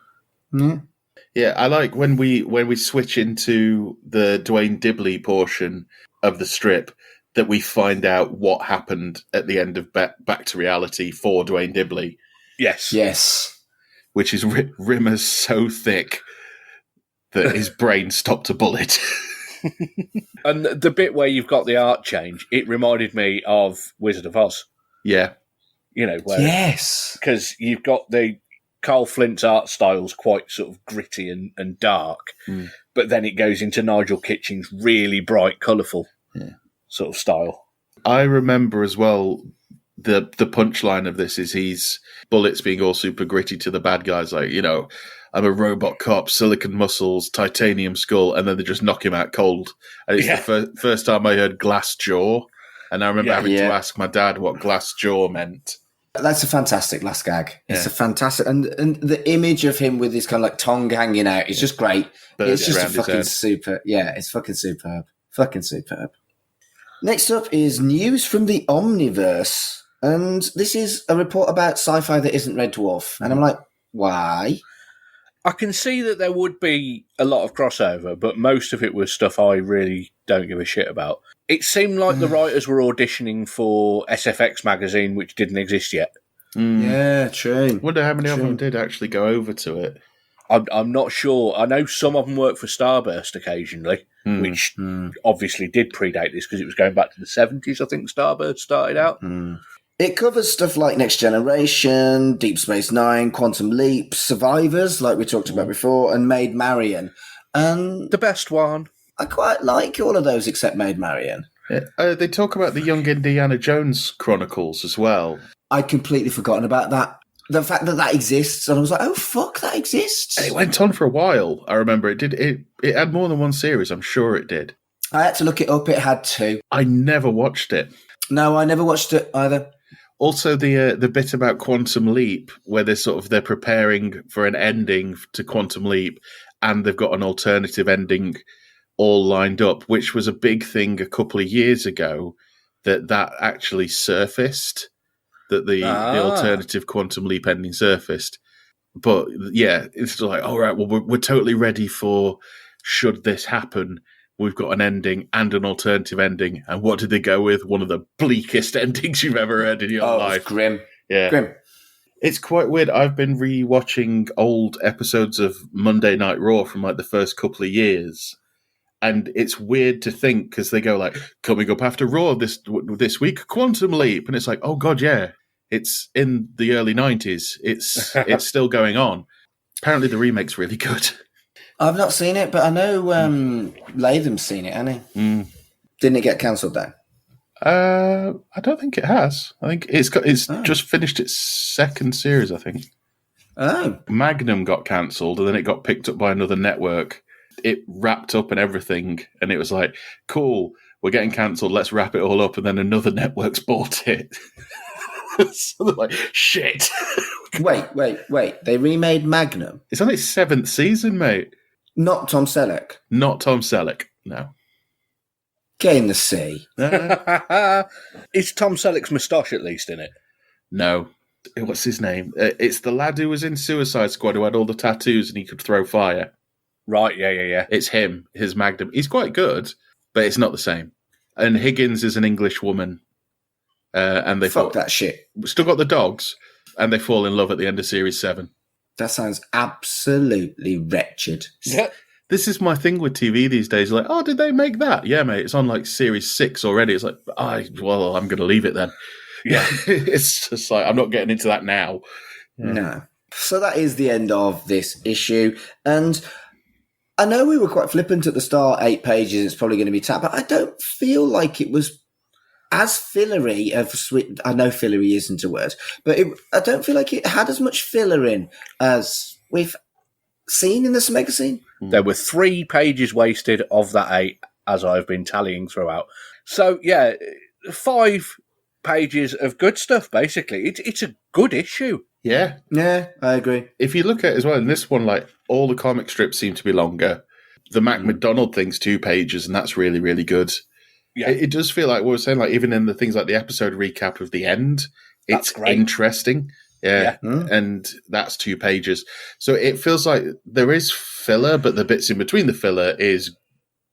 Yeah, I like when we switch into the Dwayne Dibley portion of the strip that we find out what happened at the end of Back to Reality for Dwayne Dibley. Yes. Which is Rimmer's so thick that his brain stopped a bullet. And the bit where you've got the art change, it reminded me of Wizard of Oz. Yeah. You know, where... Yes. Because you've got the Carl Flint's art style's quite sort of gritty and dark, but then it goes into Nigel Kitching's really bright, colourful sort of style. I remember as well the punchline of this is he's bullets being all super gritty to the bad guys, like, you know, I'm a robot cop, silicon muscles, titanium skull, and then they just knock him out cold. And it's the first time I heard glass jaw, and I remember having to ask my dad what glass jaw meant. That's a fantastic last gag. It's a fantastic, and the image of him with his kind of like tongue hanging out is just great. It's just a fucking super. Yeah, it's fucking superb. Fucking superb. Next up is news from the Omniverse, and this is a report about sci-fi that isn't Red Dwarf, and I'm like, why? I can see that there would be a lot of crossover, but most of it was stuff I really don't give a shit about. It seemed like the writers were auditioning for SFX magazine, which didn't exist yet. Yeah, true. Wonder how many of them did actually go over to it. I'm not sure. I know some of them work for Starburst occasionally, which obviously did predate this because it was going back to the 70s, I think Starburst started out. It covers stuff like Next Generation, Deep Space Nine, Quantum Leap, Survivors, like we talked about before, and Maid Marian. And the best one. I quite like all of those except Maid Marian. Yeah. They talk about the Young Indiana Jones Chronicles as well. I'd completely forgotten about that. The fact that exists, and I was like, oh, fuck, that exists. It went on for a while. I remember it did. It had more than one series. I'm sure it did. I had to look it up. It had 2. I never watched it. No, I never watched it either. Also, the bit about Quantum Leap, where they're preparing for an ending to Quantum Leap, and they've got an alternative ending all lined up, which was a big thing a couple of years ago. That actually surfaced. That the alternative Quantum Leap ending surfaced. But yeah, it's like, all right, well, we're totally ready for should this happen. We've got an ending and an alternative ending. And what did they go with? One of the bleakest endings you've ever heard in your life. Grim. Yeah. Grim. It's quite weird. I've been re-watching old episodes of Monday Night Raw from like the first couple of years. And it's weird to think because they go like, coming up after Raw this week, Quantum Leap. And it's like, oh God, yeah. It's in the early 90s. It's still going on. Apparently the remake's really good. I've not seen it, but I know Latham's seen it, hasn't he? Didn't it get cancelled then? I don't think it has. I think it's just finished its second series, I think. Oh. Magnum got cancelled and then it got picked up by another network. It wrapped up and everything, and it was like, cool, we're getting cancelled, let's wrap it all up, and then another network's bought it. So they're like, shit. Wait. They remade Magnum? It's on its 7th season, mate. Not Tom Selleck? Not Tom Selleck, no. Get in the sea. Is Tom Selleck's moustache at least in it? No. What's his name? It's the lad who was in Suicide Squad who had all the tattoos and he could throw fire. Right, yeah. It's him, his Magnum. He's quite good, but it's not the same. And Higgins is an English woman. And they Fuck that shit. Still got the dogs, and they fall in love at the end of Series 7. That sounds absolutely wretched. Yeah. This is my thing with TV these days. Like, oh, did they make that? Yeah, mate, it's on like Series 6 already. It's like, I'm going to leave it then. Yeah. It's just like, I'm not getting into that now. Yeah. No. So that is the end of this issue. And I know we were quite flippant at the start, 8 pages, it's probably going to be tapped, but I don't feel like it was as fillery of sweet. I know fillery isn't a word, but I don't feel like it had as much filler in as we've seen in this magazine. There were 3 pages wasted of that 8, as I've been tallying throughout. So, yeah, 5 pages of good stuff, basically. It's a good issue. Yeah. Yeah, I agree. If you look at it as well, in this one, like, all the comic strips seem to be longer. The Mac McDonald thing's 2 pages, and that's really, really good. Yeah. It does feel like what we're saying, like, even in the things like the episode recap of the end, it's interesting. Yeah. And that's 2 pages. So it feels like there is filler, but the bits in between the filler is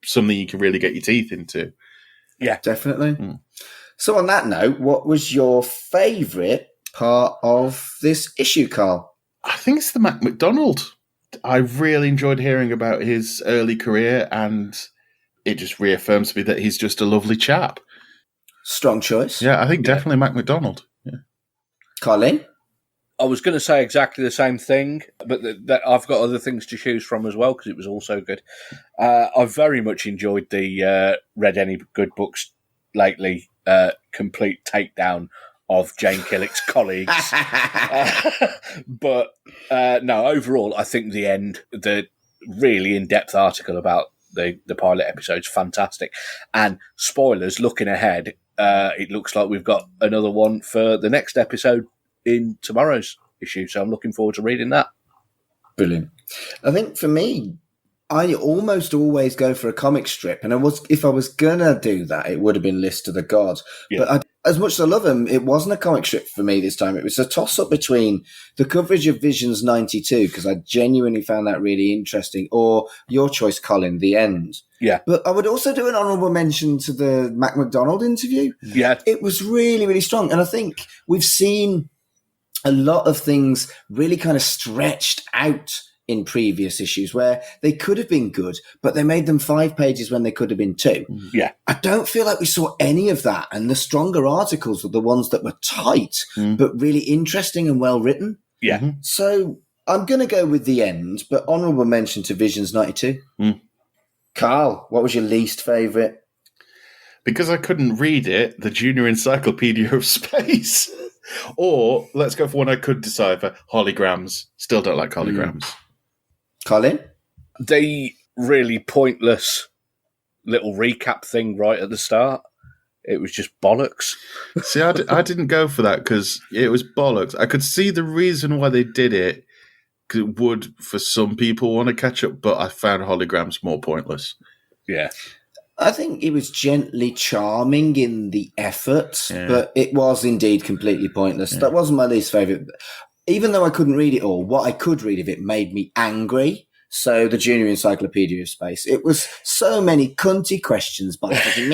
something you can really get your teeth into. Yeah, definitely. So on that note, what was your favourite part of this issue, Carl? I think it's the Mac McDonald. I really enjoyed hearing about his early career, and it just reaffirms me that he's just a lovely chap. Strong choice. Yeah, I think definitely Mac McDonald. Yeah. Colin? I was going to say exactly the same thing, but I've got other things to choose from as well because it was also good. I very much enjoyed the Read Any Good Books lately complete takedown of Jane Killick's colleagues. But no, overall, I think the end, the really in-depth article about the pilot episode's fantastic. And spoilers, looking ahead, it looks like we've got another one for the next episode in tomorrow's issue, so I'm looking forward to reading that. Brilliant. I think for me, I almost always go for a comic strip, and if I was gonna do that, it would have been List of the Gods. Yeah. But as much as I love them, it wasn't a comic strip for me this time. It was a toss-up between the coverage of Visions 92, because I genuinely found that really interesting, or your choice, Colin, The End. Yeah. But I would also do an honourable mention to the Mac McDonald interview. Yeah. It was really, really strong, and I think we've seen a lot of things really kind of stretched out in previous issues where they could have been good, but they made them 5 pages when they could have been 2. Yeah. I don't feel like we saw any of that. And the stronger articles were the ones that were tight, but really interesting and well written. Yeah. Mm-hmm. So I'm going to go with The End, but honourable mention to Visions 92. Carl, what was your least favourite? Because I couldn't read it, the Junior Encyclopedia of Space. Or, let's go for one I could decipher, holograms. Still don't like holograms. Colin? The really pointless little recap thing right at the start. It was just bollocks. See, I didn't go for that because it was bollocks. I could see the reason why they did it, because it would, for some people, want to catch up, but I found holograms more pointless. Yeah. I think it was gently charming in the effort, but it was indeed completely pointless. That wasn't my least favourite. Even though I couldn't read it all, what I could read of it made me angry. So the Junior Encyclopedia of Space. It was so many cunty questions by fucking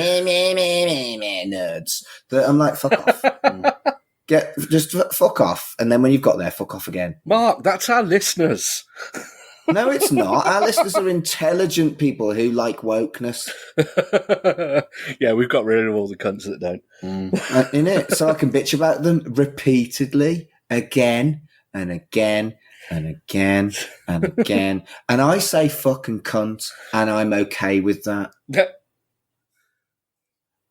nerds that I'm like, fuck off. Just fuck off. And then when you've got there, fuck off again. Mark, that's our listeners. No, it's not. Our listeners are intelligent people who like wokeness. Yeah, we've got rid of all the cunts that don't. In it, so I can bitch about them repeatedly, again and again and again and again. And I say fucking cunt, and I'm okay with that.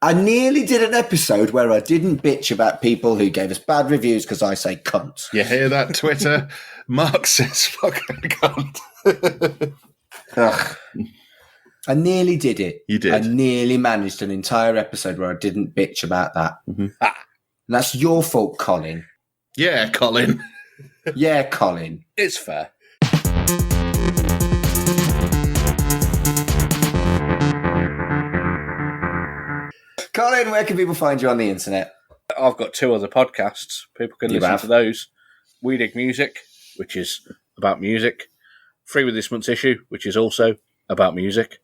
I nearly did an episode where I didn't bitch about people who gave us bad reviews because I say cunt. You hear that, Twitter? Mark says fucking cunt. Ugh. I nearly did it. You did. I nearly managed an entire episode where I didn't bitch about that. And that's your fault, Colin. Yeah, Colin. Yeah, Colin. It's fair. Colin, where can people find you on the internet? I've got 2 other podcasts. People can listen to those. We Dig Music, which is about music. Free with this month's issue, which is also about music,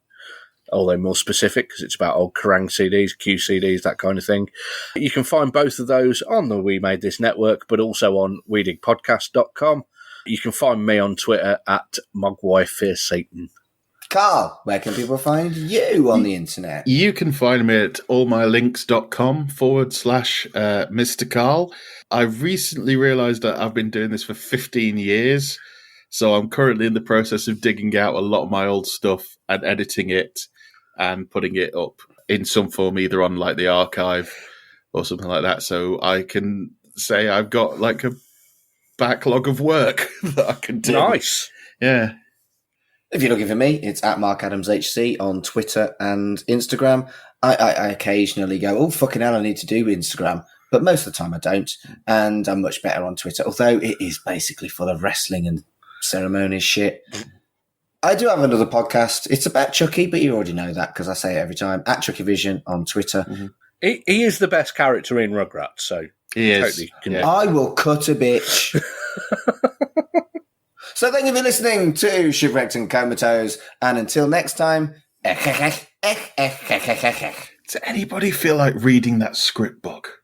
although more specific because it's about old Kerrang CDs, Q CDs, that kind of thing. You can find both of those on the We Made This network, but also on wedigpodcast.com. You can find me on Twitter at MogwaiFearSatan. Carl, where can people find you on the internet? You can find me at allmylinks.com/Mr. Carl. I recently realised that I've been doing this for 15 years. So I'm currently in the process of digging out a lot of my old stuff and editing it and putting it up in some form, either on like the archive or something like that. So I can say I've got like a backlog of work that I can do. Nice. Yeah. If you're looking for me, it's at Mark Adams HC on Twitter and Instagram. I occasionally go, oh, fucking hell, I need to do Instagram. But most of the time I don't. And I'm much better on Twitter, although it is basically full of wrestling and ceremonies shit. I do have another podcast. It's about Chucky, but you already know that because I say it every time. At Chucky Vision on Twitter. He is the best character in Rugrats, so he is. Totally I will cut a bitch. So thank you for listening to Shipwrecked and Comatose, and until next time. Does anybody feel like reading that script book?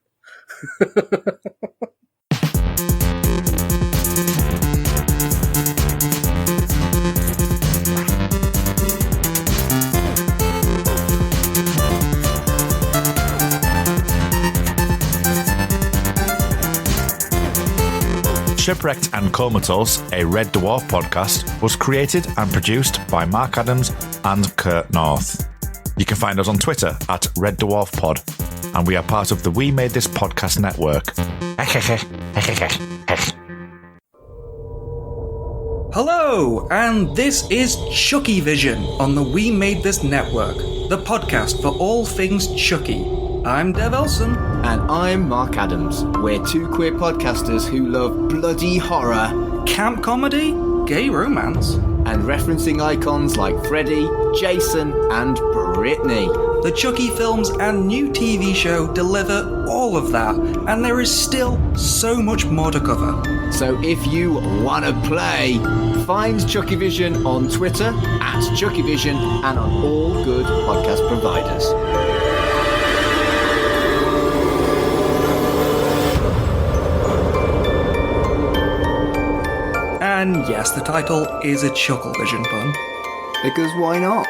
Shipwrecked and Comatose, a Red Dwarf podcast, was created and produced by Mark Adams and Kurt North. You can find us on Twitter at Red Dwarf Pod, and we are part of the We Made This Podcast network. Hello, and this is Chucky Vision on the We Made This network, the podcast for all things Chucky. I'm Dev Elson. And I'm Mark Adams. We're two queer podcasters who love bloody horror, Camp comedy, gay romance, and referencing icons like Freddy, Jason, and Britney. The Chucky films and new TV show deliver all of that, and there is still so much more to cover. So if you want to play, find Chucky Vision on Twitter at Chucky Vision and on all good podcast providers. And yes, the title is a Chuckle Vision pun. Because why not?